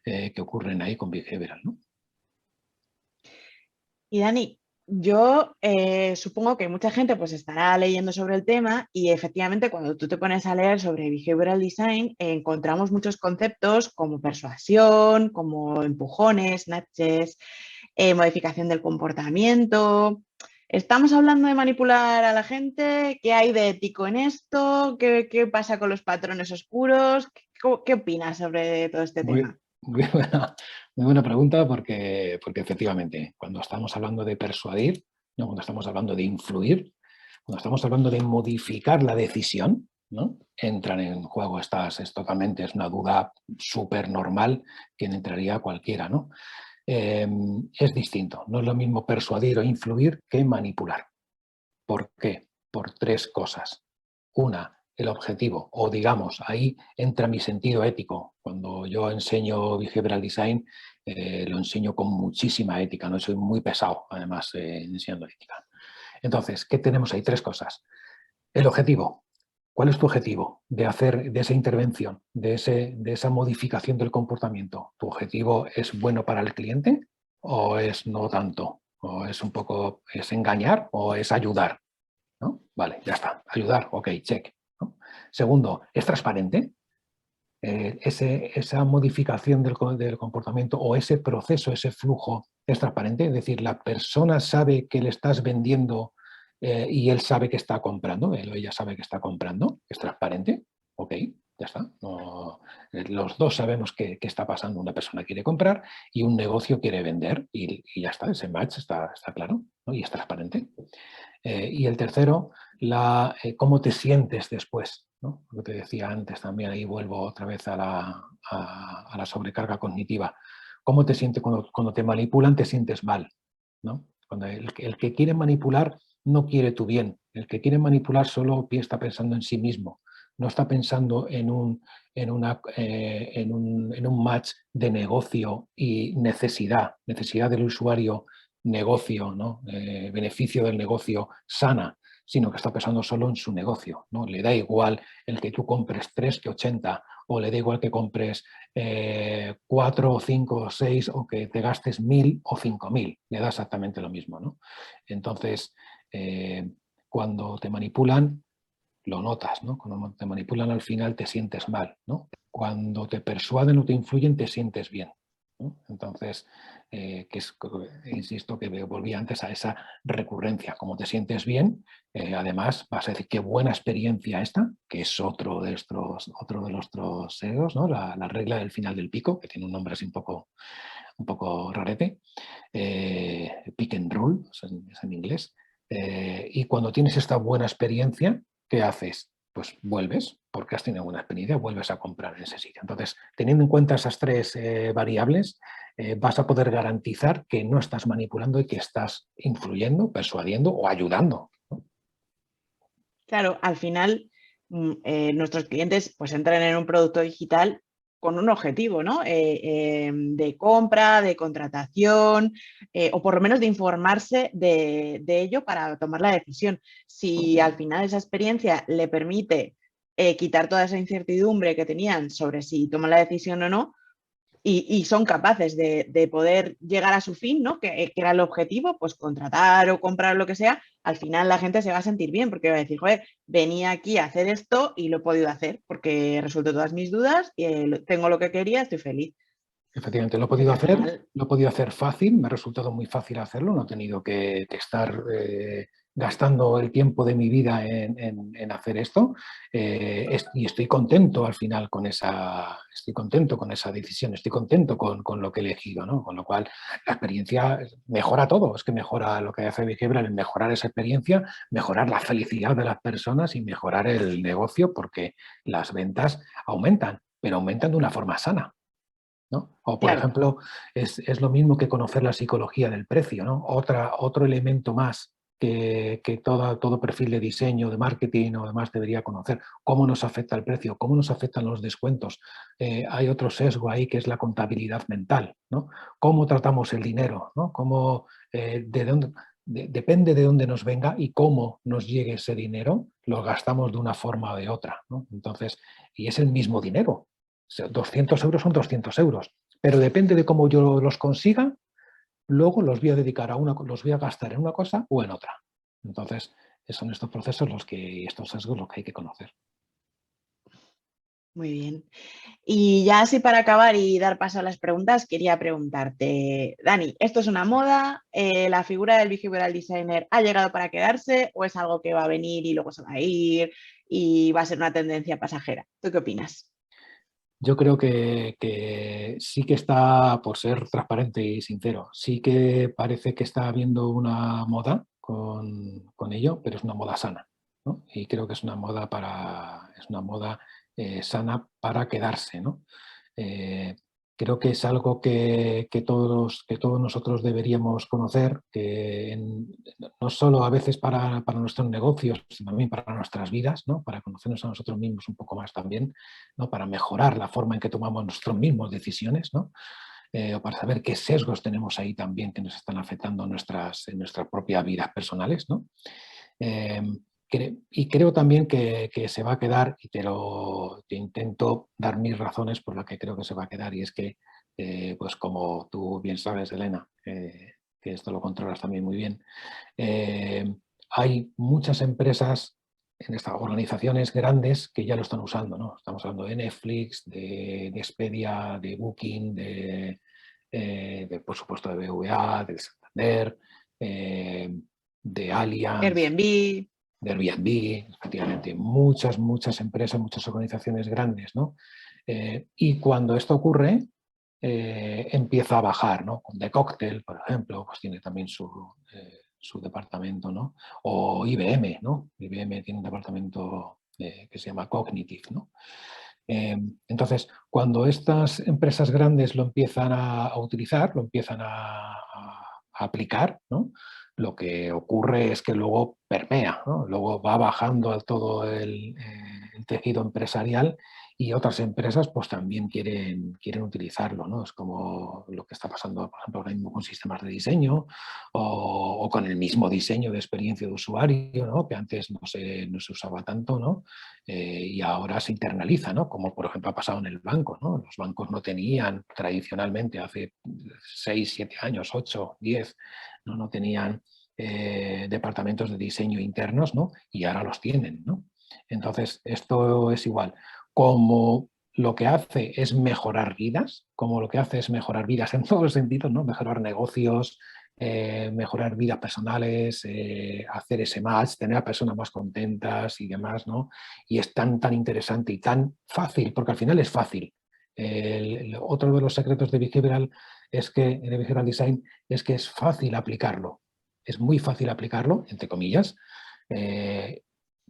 Speaker 2: que ocurren ahí con behavioral, ¿no?
Speaker 1: Y Dani, yo supongo que mucha gente pues estará leyendo sobre el tema y efectivamente cuando tú te pones a leer sobre behavioral design encontramos muchos conceptos como persuasión, como empujones, nudges, modificación del comportamiento. ¿Estamos hablando de manipular a la gente? ¿Qué hay de ético en esto? ¿Qué pasa con los patrones oscuros? ¿Qué opinas sobre todo este tema?
Speaker 2: Muy buena, muy buena pregunta porque efectivamente cuando estamos hablando de persuadir, ¿no? Cuando estamos hablando de influir, cuando estamos hablando de modificar la decisión, ¿no? Entran en juego es totalmente, es una duda súper normal que entraría cualquiera, ¿no? Es distinto, no es lo mismo persuadir o influir que manipular. ¿Por qué? Por tres cosas. Una, el objetivo, o digamos, ahí entra mi sentido ético. Cuando yo enseño behavioral design, lo enseño con muchísima ética, no soy muy pesado, además, enseñando ética. Entonces, ¿qué tenemos ahí? Tres cosas. El objetivo. ¿Cuál es tu objetivo de hacer de esa intervención, de esa modificación del comportamiento? ¿Tu objetivo es bueno para el cliente o es no tanto? ¿O es un poco, es engañar o es ayudar? ¿No? Vale, ya está. Ayudar, ok, check, ¿no? Segundo, ¿es transparente? Esa modificación del comportamiento o ese proceso, ese flujo, ¿es transparente? Es decir, la persona sabe que le estás vendiendo y él sabe que está comprando, él o ella sabe que está comprando, ¿es transparente? Ok, ya está. No, los dos sabemos qué está pasando. Una persona quiere comprar y un negocio quiere vender y ya está, ese match está claro, ¿no? Y es transparente. Y el tercero, cómo te sientes después, ¿no? Lo que te decía antes también, ahí vuelvo otra vez a la sobrecarga cognitiva. ¿Cómo te sientes cuando te manipulan? Te sientes mal, ¿no? Cuando el que quiere manipular no quiere tu bien. El que quiere manipular solo está pensando en sí mismo. No está pensando en un match de negocio y necesidad del usuario, negocio, ¿no? Beneficio del negocio sana, sino que está pensando solo en su negocio, ¿no? Le da igual el que tú compres 3 que 80, o le da igual que compres 4 o 5 o 6, o que te gastes 1000 o 5000, le da exactamente lo mismo, ¿no? Entonces, cuando te manipulan, lo notas, ¿no? Cuando te manipulan al final te sientes mal, ¿no? Cuando te persuaden o te influyen te sientes bien, ¿no? Entonces, insisto que volví antes a esa recurrencia. Como te sientes bien, además vas a decir qué buena experiencia esta, que es otro de nuestros SEOs, ¿no? La regla del final del pico, que tiene un nombre así un poco rarete, pick and roll, es en inglés. Y cuando tienes esta buena experiencia, ¿qué haces? pues vuelves, porque has tenido una experiencia, vuelves a comprar en ese sitio. Entonces, teniendo en cuenta esas tres variables, vas a poder garantizar que no estás manipulando y que estás influyendo, persuadiendo o ayudando, ¿no?
Speaker 1: Claro, al final nuestros clientes pues entran en un producto digital con un objetivo, ¿no? De compra, de contratación, o por lo menos de informarse de ello para tomar la decisión. Si al final esa experiencia le permite quitar toda esa incertidumbre que tenían sobre si toman la decisión o no, y son capaces de poder llegar a su fin, ¿no? Que era el objetivo, pues contratar o comprar lo que sea, al final la gente se va a sentir bien porque va a decir, joder, venía aquí a hacer esto y lo he podido hacer porque resuelto todas mis dudas y tengo lo que quería, estoy feliz.
Speaker 2: Efectivamente, lo he
Speaker 1: Porque
Speaker 2: podido
Speaker 1: al
Speaker 2: hacer,
Speaker 1: final,
Speaker 2: lo he podido hacer fácil, me ha resultado muy fácil hacerlo, no he tenido que estar gastando el tiempo de mi vida en hacer esto, y estoy contento al final estoy contento con esa decisión, estoy contento con lo que he elegido, ¿no? Con lo cual la experiencia mejora todo, es que mejora lo que hace Behavioral, es mejorar esa experiencia, mejorar la felicidad de las personas y mejorar el negocio porque las ventas aumentan, pero aumentan de una forma sana, ¿no? O, por
Speaker 1: claro,
Speaker 2: ejemplo, es lo mismo que conocer la psicología del precio, ¿no? Otro elemento más que todo perfil de diseño, de marketing o demás debería conocer. ¿Cómo nos afecta el precio? ¿Cómo nos afectan los descuentos? Hay otro sesgo ahí que es la contabilidad mental, ¿no? ¿Cómo tratamos el dinero? ¿No? De dónde, depende de dónde nos venga y cómo nos llegue ese dinero, lo gastamos de una forma o de otra, ¿no? Entonces, y es el mismo dinero. 200 euros son 200 euros, pero depende de cómo yo los consiga, luego los voy a dedicar los voy a gastar en una cosa o en otra. Entonces, son estos procesos estos sesgos los que hay que conocer.
Speaker 1: muy bien. Y ya así para acabar y dar paso a las preguntas, quería preguntarte, Dani, ¿esto es una moda? ¿La figura del behavioral designer ha llegado para quedarse o es algo que va a venir y luego se va a ir y va a ser una tendencia pasajera? ¿Tú qué opinas?
Speaker 2: Yo creo que sí que está, por ser transparente y sincero, sí que parece que está habiendo una moda con ello, pero es una moda sana, ¿no? Y creo que es una moda sana para quedarse, ¿no? Eh, Creo que es algo que todos nosotros deberíamos conocer, no solo a veces para nuestros negocios, sino también para nuestras vidas, ¿no? Para conocernos a nosotros mismos un poco más también, ¿no? Para mejorar la forma en que tomamos nosotros mismos decisiones, ¿no? O para saber qué sesgos tenemos ahí también que nos están afectando en nuestras propias vidas personales, ¿no? Eh, y creo también que se va a quedar, y te intento dar mis razones por las que creo que se va a quedar, y es que, pues como tú bien sabes, Elena, que esto lo controlas también muy bien, eh, hay muchas empresas en estas organizaciones grandes que ya lo están usando, ¿no? Estamos hablando de Netflix, de Expedia, de Booking, por supuesto, de BVA, del Santander, de Allianz,
Speaker 1: Airbnb,
Speaker 2: de Airbnb, efectivamente, muchas empresas, muchas organizaciones grandes, ¿no? Y cuando esto ocurre, empieza a bajar, ¿no? The Cocktail, por ejemplo, pues tiene también su departamento, ¿no? O IBM, ¿no? IBM tiene un departamento que se llama Cognitive, ¿no? Entonces, cuando estas empresas grandes lo empiezan a utilizar, lo empiezan a aplicar, ¿no? Lo que ocurre es que luego permea, ¿no? Luego va bajando a todo el tejido empresarial y otras empresas pues también quieren utilizarlo, ¿no? Es como lo que está pasando, por ejemplo, ahora mismo con sistemas de diseño o con el mismo diseño de experiencia de usuario, ¿no? Que antes no se usaba tanto, ¿no? Y ahora se internaliza, ¿no? Como por ejemplo ha pasado en el banco, ¿no? Los bancos no tenían tradicionalmente hace 6, 7 años, 8, 10, no tenían departamentos de diseño internos, ¿no? Y ahora los tienen, ¿no? Entonces, esto es igual. Como lo que hace es mejorar vidas, como lo que hace es mejorar vidas en todos los sentidos, ¿no? Mejorar negocios, mejorar vidas personales, hacer ese match, tener a personas más contentas y demás, ¿no? Y es tan interesante y tan fácil, porque al final es fácil. Otro de los secretos de Behavioral Design es que es fácil aplicarlo. Es muy fácil aplicarlo, entre comillas,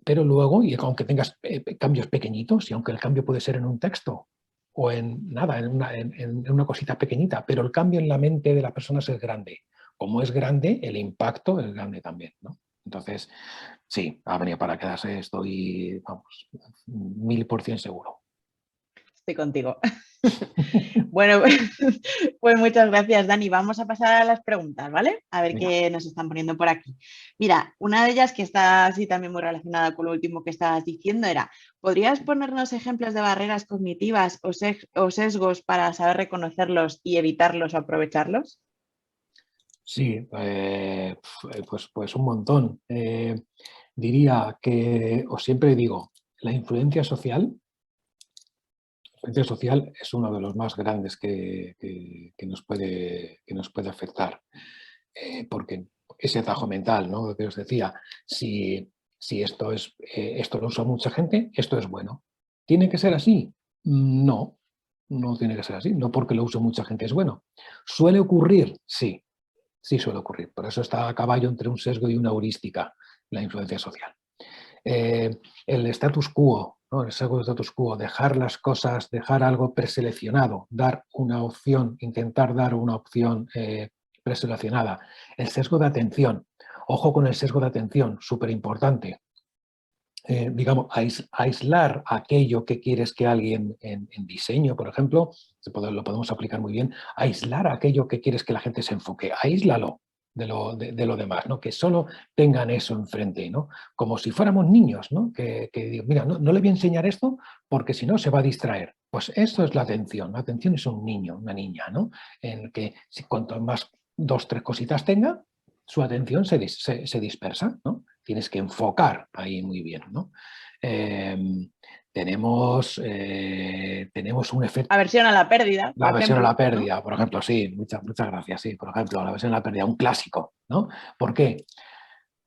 Speaker 2: pero luego, y aunque tengas cambios pequeñitos, y aunque el cambio puede ser en un texto o en nada, en una cosita pequeñita, pero el cambio en la mente de las personas es grande. Como es grande, el impacto es grande también, ¿no? Entonces, sí, ha venido para quedarse, estoy, vamos, 1000% seguro.
Speaker 1: Estoy contigo. Bueno, pues muchas gracias, Dani. Vamos a pasar a las preguntas, ¿vale? A ver
Speaker 2: Venga.
Speaker 1: qué nos están poniendo por aquí. Mira, una de ellas que está así también muy relacionada con lo último que estabas diciendo era, ¿podrías ponernos ejemplos de barreras cognitivas o sesgos para saber reconocerlos y evitarlos o aprovecharlos?
Speaker 2: Sí, pues un montón. Diría que, os siempre digo, la influencia social es uno de los más grandes que nos puede afectar, porque ese atajo mental, ¿no? Que os decía, si esto lo usa mucha gente, esto es bueno. ¿Tiene que ser así? No, no tiene que ser así. No porque lo use mucha gente es bueno. ¿Suele ocurrir? Sí, sí suele ocurrir. Por eso está a caballo entre un sesgo y una heurística, la influencia social. El status quo, ¿no? El sesgo de status quo, dejar las cosas, dejar algo preseleccionado, dar una opción, intentar dar una opción preseleccionada. El sesgo de atención, ojo con el sesgo de atención, súper importante. Digamos, aislar aquello que quieres que alguien en diseño, por ejemplo, lo podemos aplicar muy bien, aislar aquello que quieres que la gente se enfoque, aíslalo de lo demás, ¿no? Que solo tengan eso enfrente, ¿no? Como si fuéramos niños, ¿no? Que digo, mira, no le voy a enseñar esto porque si no se va a distraer. Pues eso es la atención es un niño, una niña, ¿no? En que si cuanto más 2, 3 cositas tenga, su atención se dispersa, ¿no? Tienes que enfocar ahí muy bien, ¿no? Tenemos un efecto.
Speaker 1: Aversión a la pérdida, por
Speaker 2: La versión a la
Speaker 1: ejemplo, ¿no?
Speaker 2: pérdida, por ejemplo, sí, muchas gracias, sí, por ejemplo, la versión a la pérdida, un clásico, ¿no? ¿Por qué?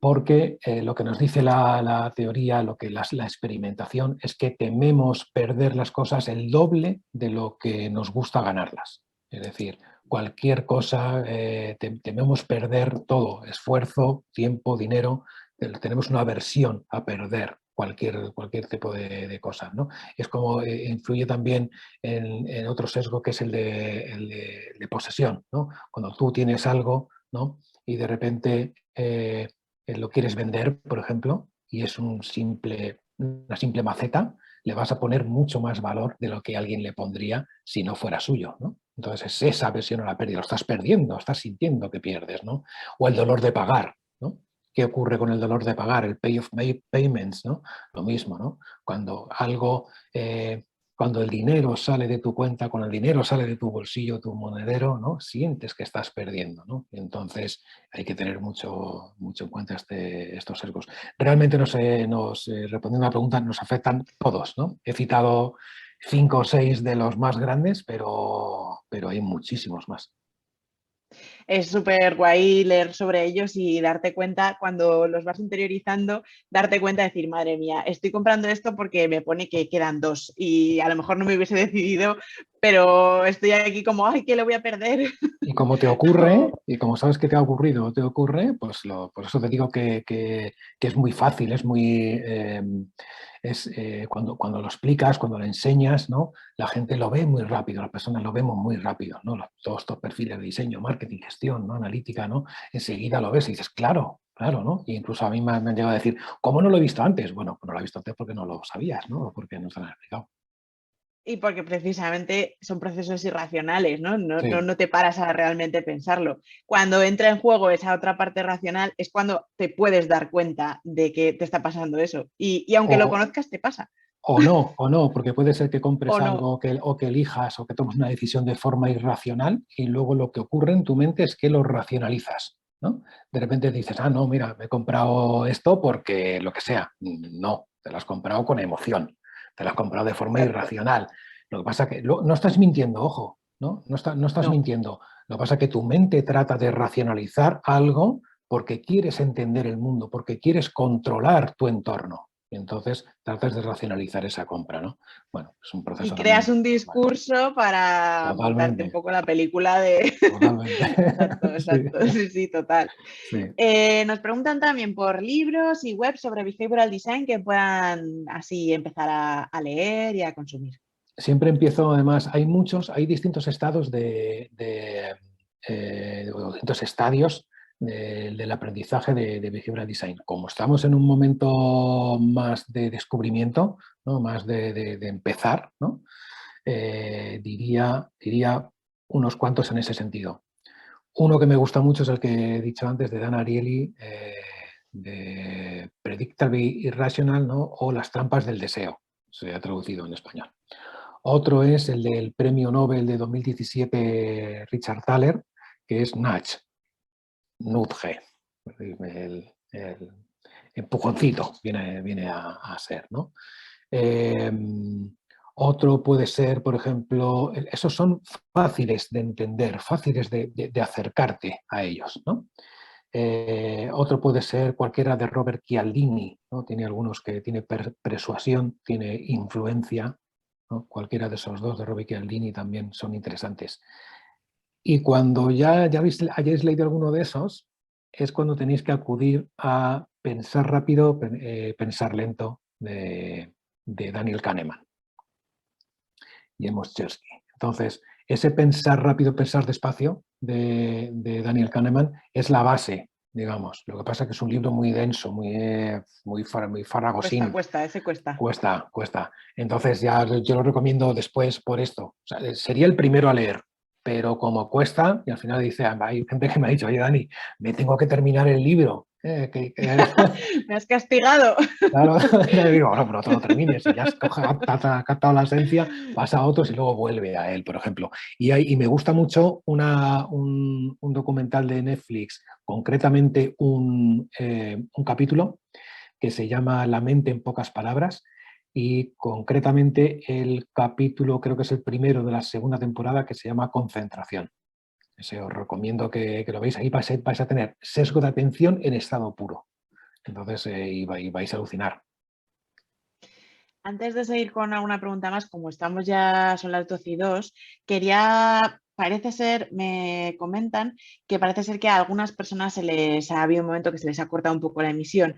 Speaker 2: Porque lo que nos dice la teoría, lo que la experimentación, es que tememos perder las cosas el doble de lo que nos gusta ganarlas. Es decir, cualquier cosa, tememos perder todo, esfuerzo, tiempo, dinero, tenemos una aversión a perder cualquier tipo de cosas, ¿no? Es como influye también en otro sesgo que es el de posesión, ¿no? Cuando tú tienes algo, ¿no? Y de repente lo quieres vender, por ejemplo, y es una simple maceta, le vas a poner mucho más valor de lo que alguien le pondría si no fuera suyo, ¿no? Entonces es esa versión a la pérdida, lo estás perdiendo, estás sintiendo que pierdes, ¿no? O el dolor de pagar, ¿no? ¿Qué ocurre con el dolor de pagar? El pay of payments, ¿no? Lo mismo, ¿no? Cuando el dinero sale de tu cuenta, cuando el dinero sale de tu bolsillo, tu monedero, ¿no? Sientes que estás perdiendo, ¿no? Entonces hay que tener mucho en cuenta estos sesgos. Realmente respondiendo a la pregunta, nos afectan todos, ¿no? He citado 5 o 6 de los más grandes, pero hay muchísimos más.
Speaker 1: Es súper guay leer sobre ellos y darte cuenta, cuando los vas interiorizando, darte cuenta de decir, madre mía, estoy comprando esto porque me pone que quedan 2 y a lo mejor no me hubiese decidido, pero estoy aquí como, ay, ¿qué le voy a perder?
Speaker 2: Y como te ocurre, y como sabes que te ha ocurrido o te ocurre, pues por eso te digo que es muy fácil, cuando lo explicas, cuando lo enseñas, ¿no? La gente lo ve muy rápido, las personas lo vemos muy rápido, ¿no? Todos estos perfiles de diseño, marketing, gestión, ¿no? Analítica, ¿no? Enseguida lo ves y dices, claro, claro, ¿no? Y incluso a mí me han llegado a decir, ¿cómo no lo he visto antes? Bueno, pues no lo he visto antes porque no lo sabías, ¿no? O porque no se lo han explicado.
Speaker 1: Y porque precisamente son procesos irracionales, ¿no? No, no,
Speaker 2: Sí.
Speaker 1: no te paras a realmente pensarlo. Cuando entra en juego esa otra parte racional es cuando te puedes dar cuenta de que te está pasando eso. Y aunque lo
Speaker 2: O,
Speaker 1: conozcas, te pasa.
Speaker 2: o no, porque puede ser que compres
Speaker 1: O no.
Speaker 2: algo o que elijas o que tomes una decisión de forma irracional y luego lo que ocurre en tu mente es que lo racionalizas, ¿no? De repente dices, ah, no, mira, me he comprado esto porque lo que sea. No, te lo has comprado con emoción, te lo has comprado de forma
Speaker 1: Exacto.
Speaker 2: irracional. Lo que pasa es que no estás mintiendo, ojo, ¿no? No estás
Speaker 1: No.
Speaker 2: mintiendo. Lo que pasa es que tu mente trata de racionalizar algo porque quieres entender el mundo, porque quieres controlar tu entorno. entonces tratas de racionalizar esa compra, ¿no? Bueno, es un
Speaker 1: Y
Speaker 2: proceso
Speaker 1: creas
Speaker 2: también
Speaker 1: un
Speaker 2: normal.
Speaker 1: discurso para montarte un
Speaker 2: Totalmente,
Speaker 1: poco la película de...
Speaker 2: totalmente.
Speaker 1: Exacto,
Speaker 2: Sí,
Speaker 1: exacto, sí, sí, total.
Speaker 2: sí.
Speaker 1: Nos preguntan también por libros y webs sobre behavioral design que puedan así empezar a leer y a consumir.
Speaker 2: Siempre empiezo, además, hay distintos estados o distintos estadios del aprendizaje de Behavioral Design. Como estamos en un momento más de descubrimiento, ¿no? Más de empezar, ¿no? Diría unos cuantos en ese sentido. Uno que me gusta mucho es el que he dicho antes, de Dan Ariely, de Predictable Irrational, ¿no? O Las trampas del deseo, se ha traducido en español. Otro es el del premio Nobel de 2017 Richard Thaler, que es Nudge, Nudge, el empujoncito viene a ser, ¿no? Eh, Otro puede ser, por ejemplo, esos son fáciles de entender, fáciles de acercarte a ellos, ¿no? Otro puede ser cualquiera de Robert Cialdini, ¿no? Tiene algunos que tiene persuasión, tiene influencia, ¿no? Cualquiera de esos dos de Robert Cialdini también son interesantes. Y cuando ya hayáis leído alguno de esos, es cuando tenéis que acudir a Pensar rápido, pensar lento de Daniel Kahneman y Amos Tversky. Entonces, ese pensar rápido, pensar despacio de Daniel Kahneman es la base, digamos. Lo que pasa es que es un libro muy denso, muy
Speaker 1: Cuesta,
Speaker 2: farragosín.
Speaker 1: cuesta, ese cuesta.
Speaker 2: Cuesta. Entonces ya yo lo recomiendo después por esto. O sea, sería el primero a leer, pero como cuesta, y al final dice, hay gente que me ha dicho, oye Dani, me tengo que terminar el libro.
Speaker 1: Me has castigado.
Speaker 2: Claro, ya digo, bueno, pero no te lo termines, si ya has captado la esencia, pasa a otros y luego vuelve a él, por ejemplo. Y me gusta mucho un documental de Netflix, concretamente un capítulo que se llama La mente en pocas palabras, y concretamente el capítulo, creo que es el primero de la segunda temporada, que se llama Concentración. Ese os recomiendo que lo veáis, ahí vais a tener sesgo de atención en estado puro. Entonces, y vais a alucinar.
Speaker 1: Antes de seguir con alguna pregunta más, como estamos ya, son las 12:02, parece ser, me comentan que parece ser que a algunas personas ha habido un momento que se les ha cortado un poco la emisión.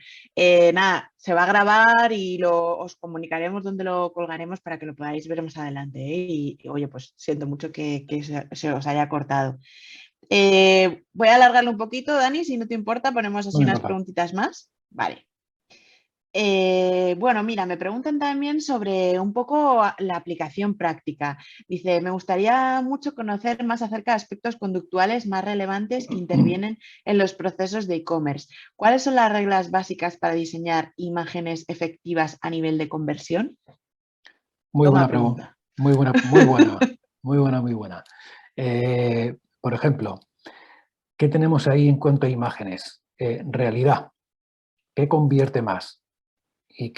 Speaker 1: Nada, se va a grabar y os comunicaremos dónde lo colgaremos para que lo podáis ver más adelante, ¿eh? Oye, pues siento mucho que se os haya cortado. Voy a alargarlo un poquito, Dani, si no te importa, ponemos
Speaker 2: No
Speaker 1: así
Speaker 2: me
Speaker 1: unas
Speaker 2: importa.
Speaker 1: preguntitas más. Vale. Bueno, mira, me preguntan también sobre un poco la aplicación práctica. Dice, me gustaría mucho conocer más acerca de aspectos conductuales más relevantes que intervienen en los procesos de e-commerce. ¿Cuáles son las reglas básicas para diseñar imágenes efectivas a nivel de conversión?
Speaker 2: Muy
Speaker 1: Toma
Speaker 2: buena pregunta.
Speaker 1: pregunta.
Speaker 2: Muy buena, muy buena. Muy buena, muy buena. Por ejemplo, ¿qué tenemos ahí en cuanto a imágenes? Realidad. ¿Qué convierte más? ¿Y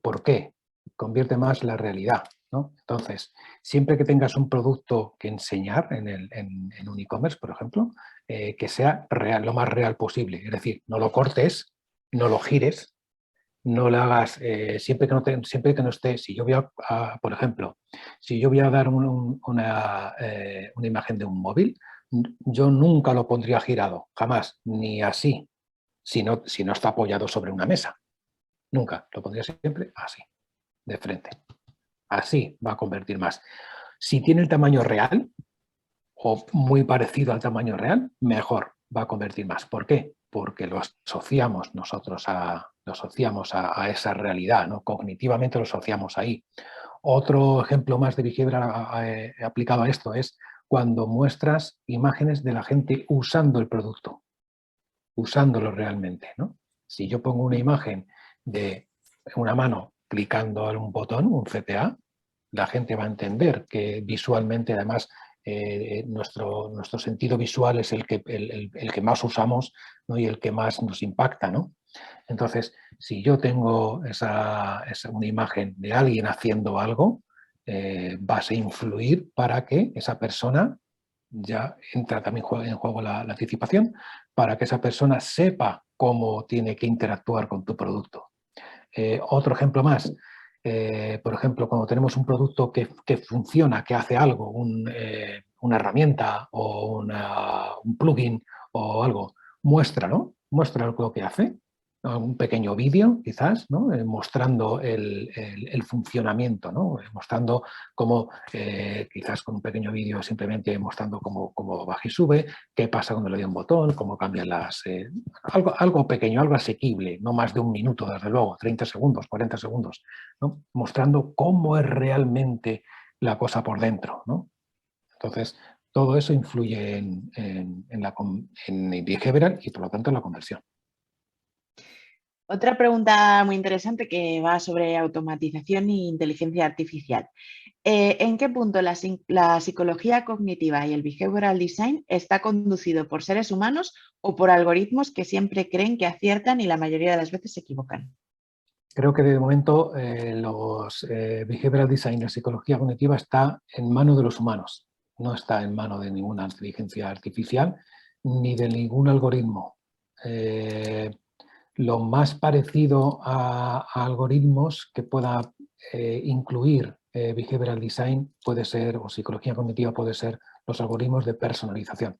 Speaker 2: por qué convierte más la realidad? ¿No? Entonces, siempre que tengas un producto que enseñar en un e-commerce, por ejemplo, que sea real, lo más real posible. Es decir, no lo cortes, no lo gires, no lo hagas siempre que no esté. Si yo voy por ejemplo, si yo voy a dar una imagen de un móvil, yo nunca lo pondría girado, jamás, ni así, si no está apoyado sobre una mesa. Nunca, lo pondría siempre así, de frente. Así va a convertir más. Si tiene el tamaño real o muy parecido al tamaño real, mejor, va a convertir más. ¿Por qué? Porque lo asociamos nosotros a esa realidad, ¿no? Cognitivamente lo asociamos ahí. Otro ejemplo más de behavior aplicado a esto es cuando muestras imágenes de la gente usando el producto, usándolo realmente, ¿no? Si yo pongo una imagen de una mano clicando en un botón, un CTA, la gente va a entender que visualmente, además, nuestro sentido visual es el que más usamos, ¿no? Y el que más nos impacta, ¿no? Entonces, si yo tengo una imagen de alguien haciendo algo, vas a influir para que esa persona, ya entra también en juego la anticipación, para que esa persona sepa cómo tiene que interactuar con tu producto. Otro ejemplo más, por ejemplo, cuando tenemos un producto que funciona, que hace algo, una herramienta o un plugin o algo, muestra, ¿no? Muestra lo que hace, ¿no? Un pequeño vídeo, quizás, ¿no? Mostrando el funcionamiento, ¿no? Mostrando cómo, quizás con un pequeño vídeo simplemente mostrando cómo baja y sube, qué pasa cuando le doy un botón, cómo cambian algo pequeño, algo asequible, no más de un minuto, desde luego, 30 segundos, 40 segundos, ¿no? Mostrando cómo es realmente la cosa por dentro, ¿no? Entonces, todo eso influye en el behavioral y, por lo tanto, en la conversión.
Speaker 1: Otra pregunta muy interesante que va sobre automatización e inteligencia artificial. ¿En qué punto la psicología cognitiva y el behavioral design está conducido por seres humanos o por algoritmos que siempre creen que aciertan y la mayoría de las veces se equivocan?
Speaker 2: Creo que de momento los behavioral design y la psicología cognitiva está en manos de los humanos, no está en manos de ninguna inteligencia artificial ni de ningún algoritmo. Lo más parecido a algoritmos que pueda incluir behavioral design puede ser, o psicología cognitiva puede ser, los algoritmos de personalización.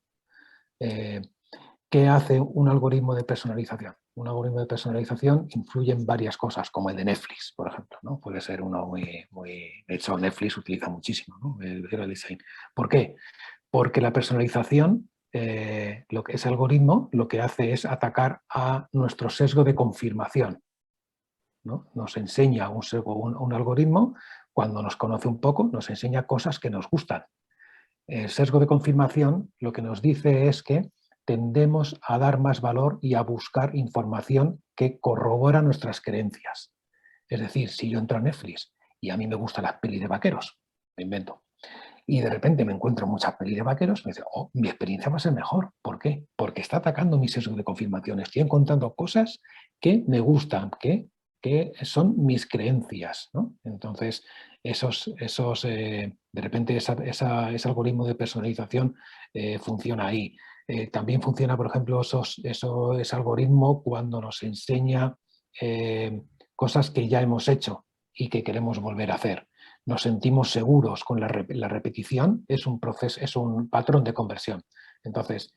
Speaker 2: ¿Qué hace un algoritmo de personalización? Un algoritmo de personalización influye en varias cosas, como el de Netflix, por ejemplo, ¿no? Puede ser uno de hecho, Netflix utiliza muchísimo, ¿no? El behavioral design. ¿Por qué? Porque la personalización, ese algoritmo, lo que hace es atacar a nuestro sesgo de confirmación, ¿no? Nos enseña un algoritmo, cuando nos conoce un poco, nos enseña cosas que nos gustan. El sesgo de confirmación lo que nos dice es que tendemos a dar más valor y a buscar información que corrobora nuestras creencias. Es decir, si yo entro a Netflix y a mí me gustan las pelis de vaqueros, me invento, y de repente me encuentro muchas pelis de vaqueros, me dice, oh, mi experiencia va a ser mejor. ¿Por qué? Porque está atacando mi sesgo de confirmación. Estoy encontrando cosas que me gustan, que son mis creencias, ¿no? Entonces, de repente ese algoritmo de personalización funciona ahí. También funciona, por ejemplo, ese algoritmo cuando nos enseña cosas que ya hemos hecho y que queremos volver a hacer. Nos sentimos seguros con la repetición, es un proceso, es un patrón de conversión. Entonces,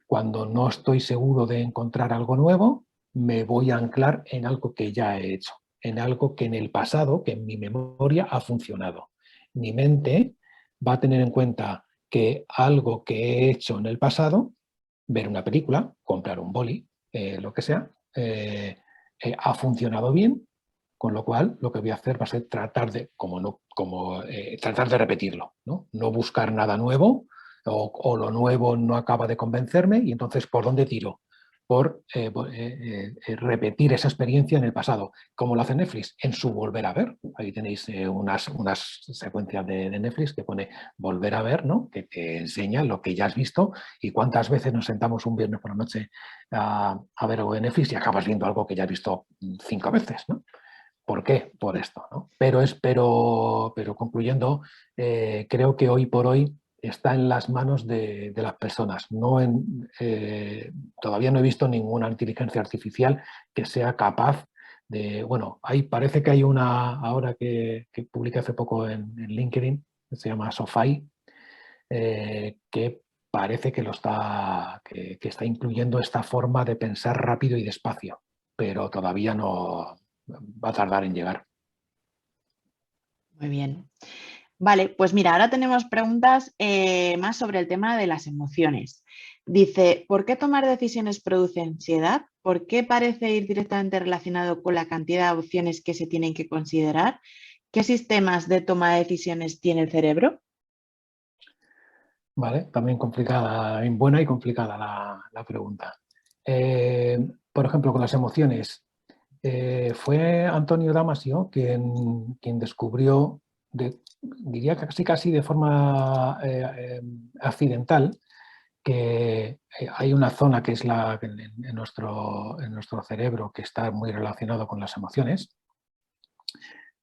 Speaker 2: cuando no estoy seguro de encontrar algo nuevo, me voy a anclar en algo que ya he hecho, en algo que en el pasado, que en mi memoria ha funcionado. Mi mente va a tener en cuenta que algo que he hecho en el pasado, ver una película, comprar un boli, lo que sea, ha funcionado bien, con lo cual lo que voy a hacer va a ser tratar de, tratar de repetirlo, ¿no? No buscar nada nuevo o lo nuevo no acaba de convencerme y entonces ¿por dónde tiro? Por repetir esa experiencia en el pasado. ¿Cómo lo hace Netflix? En su volver a ver. Ahí tenéis unas secuencias de Netflix que pone volver a ver, ¿no? Que te enseña lo que ya has visto y cuántas veces nos sentamos un viernes por la noche a ver algo de Netflix y acabas viendo algo que ya has visto 5 veces, ¿no? ¿Por qué? Por esto, ¿no? Pero concluyendo, creo que hoy por hoy está en las manos de las personas. Todavía no he visto ninguna inteligencia artificial que sea capaz de... Bueno, parece que hay una ahora que publiqué hace poco en LinkedIn, que se llama Sofai, que parece que está incluyendo esta forma de pensar rápido y despacio, pero todavía no va a tardar en llegar.
Speaker 1: Muy bien. Vale, pues mira, ahora tenemos preguntas más sobre el tema de las emociones. Dice, ¿por qué tomar decisiones produce ansiedad? ¿Por qué parece ir directamente relacionado con la cantidad de opciones que se tienen que considerar? ¿Qué sistemas de toma de decisiones tiene el cerebro?
Speaker 2: Vale, también complicada, buena y complicada la pregunta. Por ejemplo, con las emociones, fue Antonio Damasio quien descubrió, diría casi de forma accidental, que hay una zona que es en nuestro cerebro que está muy relacionado con las emociones.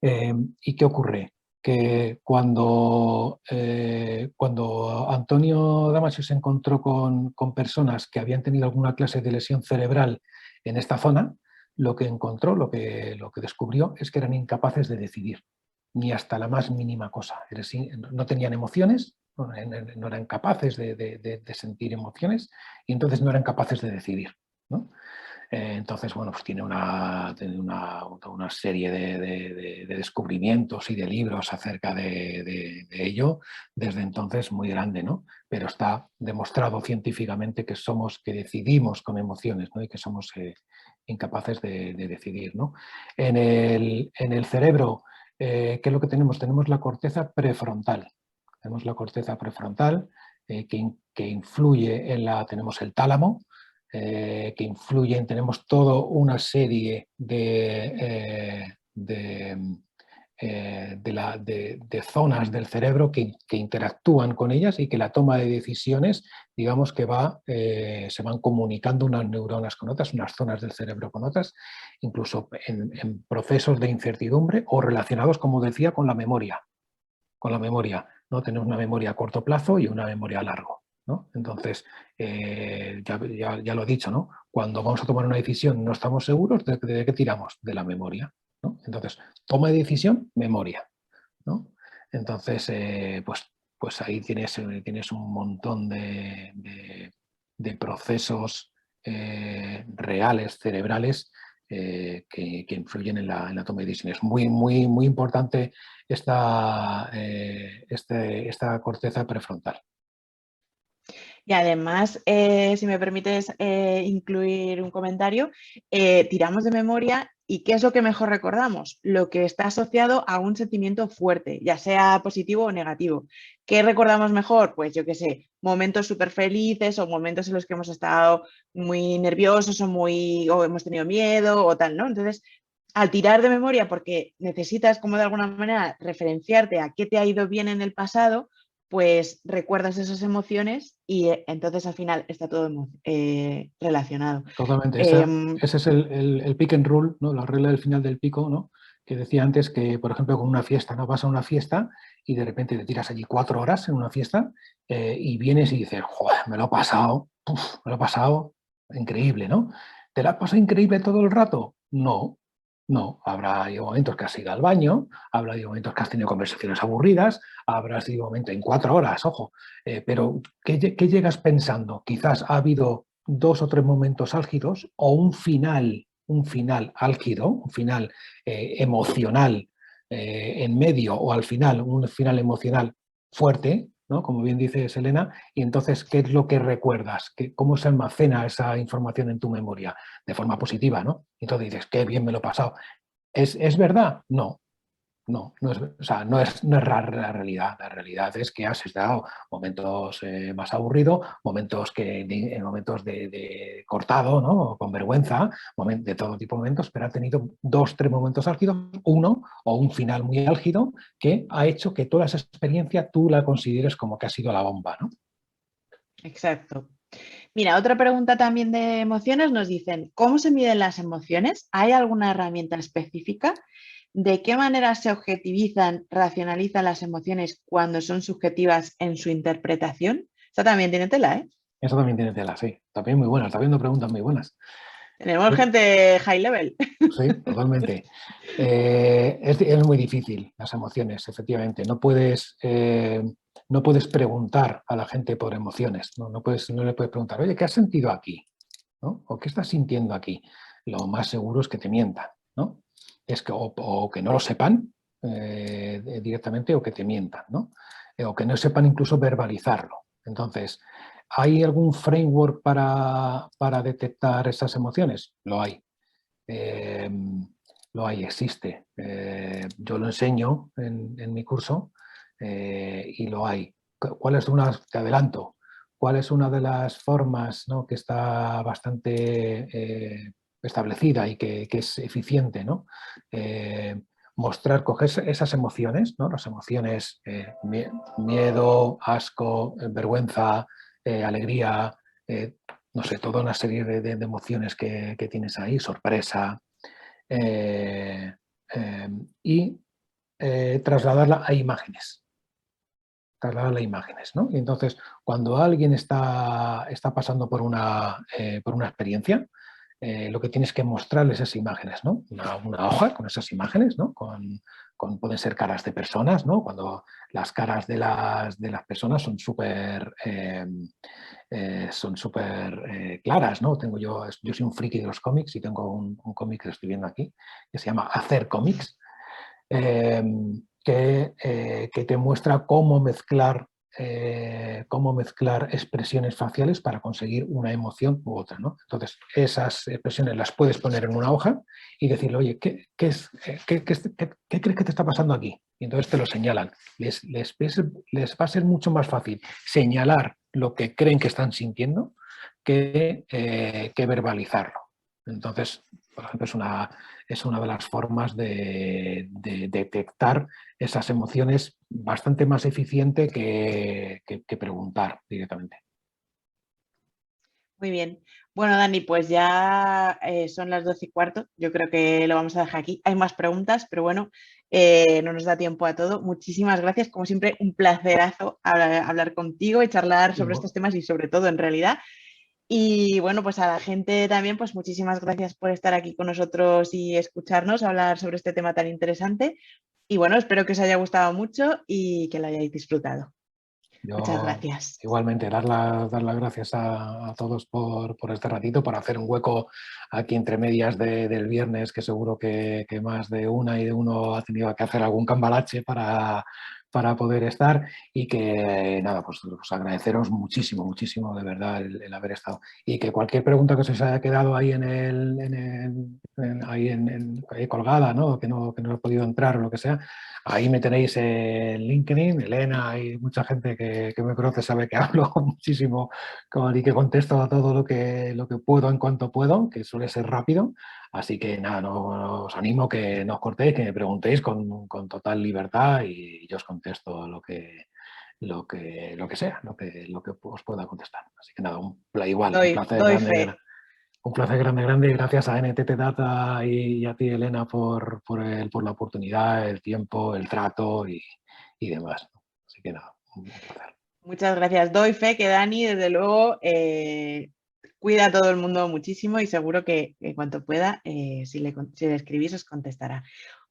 Speaker 2: ¿Y qué ocurre? Que cuando Antonio Damasio se encontró con personas que habían tenido alguna clase de lesión cerebral en esta zona, lo que encontró, lo que descubrió, es que eran incapaces de decidir, ni hasta la más mínima cosa. No tenían emociones, no eran capaces de sentir emociones y entonces no eran capaces de decidir, ¿no? Entonces, bueno, pues tiene una serie de descubrimientos y de libros acerca de ello, desde entonces muy grande, ¿no? Pero está demostrado científicamente que decidimos con emociones, ¿no? Y que somos incapaces de decidir, ¿no? En el cerebro, ¿qué es lo que tenemos? Tenemos la corteza prefrontal. Tenemos la corteza prefrontal que influye tenemos el tálamo, que influyen, tenemos toda una serie de zonas del cerebro que interactúan con ellas y que la toma de decisiones, digamos que se van comunicando unas neuronas con otras, unas zonas del cerebro con otras, incluso en procesos de incertidumbre o relacionados, como decía, con la memoria. Con la memoria, ¿no? Tenemos una memoria a corto plazo y una memoria a largo, ¿no? Entonces, ya lo he dicho, ¿no? Cuando vamos a tomar una decisión no estamos seguros de qué tiramos, de la memoria, ¿no? Entonces, toma de decisión, memoria, ¿no? Entonces, pues ahí tienes un montón de procesos reales, cerebrales, que influyen en la toma de decisiones. Muy importante esta corteza prefrontal.
Speaker 1: Y además, si me permites incluir un comentario, tiramos de memoria y ¿qué es lo que mejor recordamos? Lo que está asociado a un sentimiento fuerte, ya sea positivo o negativo. ¿Qué recordamos mejor? Pues yo qué sé, momentos súper felices o momentos en los que hemos estado muy nerviosos o hemos tenido miedo o tal, ¿no? Entonces, al tirar de memoria, porque necesitas como de alguna manera referenciarte a qué te ha ido bien en el pasado, pues recuerdas esas emociones y entonces al final está todo relacionado.
Speaker 2: Totalmente.
Speaker 1: Em,
Speaker 2: Ese es el pick and rule, ¿no? La regla del final del pico, ¿no? Que decía antes que, por ejemplo, con una fiesta, ¿no? Vas a una fiesta y de repente te tiras allí 4 horas en una fiesta y vienes y dices, joder, me lo he pasado, me lo he pasado increíble, ¿no? ¿Te lo has pasado increíble todo el rato? No, no. Habrá habido momentos que has ido al baño, habrá habido momentos que has tenido conversaciones aburridas, habrá sido momentos en 4 horas, ojo, pero ¿qué llegas pensando? Quizás ha habido 2 o 3 momentos álgidos o un final álgido, un final emocional en medio o al final un final emocional fuerte, ¿no? Como bien dice Selena, y entonces, ¿qué es lo que recuerdas? ¿Cómo se almacena esa información en tu memoria? De forma positiva, ¿no? Entonces dices, qué bien me lo he pasado. ¿Es verdad? No, no es, o sea, no es la realidad. La realidad es que has estado momentos más aburridos, momentos de cortado, ¿no? Con vergüenza, de todo tipo de momentos, pero ha tenido 2, 3 momentos álgidos, uno o un final muy álgido que ha hecho que toda esa experiencia tú la consideres como que ha sido la bomba, ¿no?
Speaker 1: exacto. Mira, otra pregunta también de emociones nos dicen, ¿cómo se miden las emociones? ¿Hay alguna herramienta específica? ¿De qué manera se objetivizan, racionalizan las emociones cuando son subjetivas en su interpretación? Eso también tiene tela, ¿eh?
Speaker 2: Eso también tiene tela, sí. También muy buenas, está viendo preguntas muy buenas.
Speaker 1: Tenemos gente high level.
Speaker 2: Sí, totalmente. Es muy difícil las emociones, efectivamente. No puedes preguntar a la gente por emociones. No le puedes preguntar, oye, ¿qué has sentido aquí? ¿No? ¿O qué estás sintiendo aquí? Lo más seguro es que te mientan, ¿no? Es que, o que no lo sepan directamente o que te mientan, ¿no? O que no sepan incluso verbalizarlo. Entonces, ¿hay algún framework para detectar esas emociones? Lo hay. Eh, lo hay, existe. Yo lo enseño en mi curso y lo hay. ¿Cuál es te adelanto, cuál es una de las formas, ¿no? Que está bastante establecida y que es eficiente, ¿no? Coger esas emociones, ¿no? Las emociones miedo, asco, vergüenza, alegría, no sé, toda una serie de emociones que tienes ahí, sorpresa, eh, eh, y trasladarla a imágenes. Trasladarla a imágenes, ¿no? Y entonces, cuando alguien está pasando por una experiencia, lo que tienes que mostrarles es imágenes, ¿no? Una hoja con esas imágenes, ¿no? Pueden ser caras de personas, ¿no? Cuando las caras de las personas son súper claras, ¿no? Yo soy un friki de los cómics y tengo un cómic que estoy viendo aquí que se llama Hacer cómics, eh, que te muestra cómo mezclar expresiones faciales para conseguir una emoción u otra, ¿no? Entonces, esas expresiones las puedes poner en una hoja y decirle, oye, ¿qué crees que te está pasando aquí? Y entonces te lo señalan. Les va a ser mucho más fácil señalar lo que creen que están sintiendo que verbalizarlo. Entonces, por ejemplo, es una de las formas de detectar esas emociones bastante más eficiente que preguntar directamente.
Speaker 1: Muy bien. Bueno, Dani, pues ya son las 12:15. Yo creo que lo vamos a dejar aquí. Hay más preguntas, pero bueno, no nos da tiempo a todo. Muchísimas gracias. Como siempre, un placerazo hablar contigo y charlar sobre estos temas y sobre todo en realidad. Y bueno, pues a la gente también, pues muchísimas gracias por estar aquí con nosotros y escucharnos hablar sobre este tema tan interesante. Y bueno, espero que os haya gustado mucho y que lo hayáis disfrutado. Muchas
Speaker 2: Yo
Speaker 1: gracias.
Speaker 2: igualmente dar las gracias a todos por este ratito, por hacer un hueco aquí entre medias del viernes, que seguro que más de una y de uno ha tenido que hacer algún cambalache para poder estar y que nada, pues agradeceros muchísimo, muchísimo de verdad el haber estado. Y que cualquier pregunta que se os haya quedado ahí ahí colgada, ¿no? Que no he podido entrar o lo que sea, ahí me tenéis en LinkedIn, Elena, hay mucha gente que me conoce, sabe que hablo muchísimo y que contesto a todo lo que puedo en cuanto puedo, que suele ser rápido. Así que nada, no, os animo que no os cortéis, que me preguntéis con total libertad y yo os contesto lo que sea, lo que os pueda contestar. Así que nada, igual,
Speaker 1: Doy fe.
Speaker 2: un placer grande, grande. Gracias a NTT Data y a ti, Elena, por la oportunidad, el tiempo, el trato y demás. Así que nada, un placer.
Speaker 1: Muchas gracias. Doy fe que Dani, desde luego, cuida a todo el mundo muchísimo y seguro que en cuanto pueda, si le escribís, os contestará.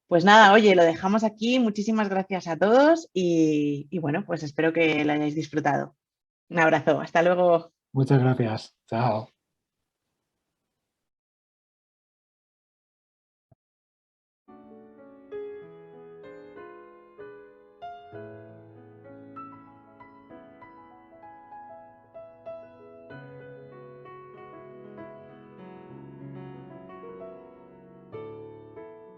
Speaker 1: Pues nada, oye, lo dejamos aquí. Muchísimas gracias a todos y bueno, pues espero que lo hayáis disfrutado. Un abrazo. Hasta luego.
Speaker 2: Muchas gracias. Chao.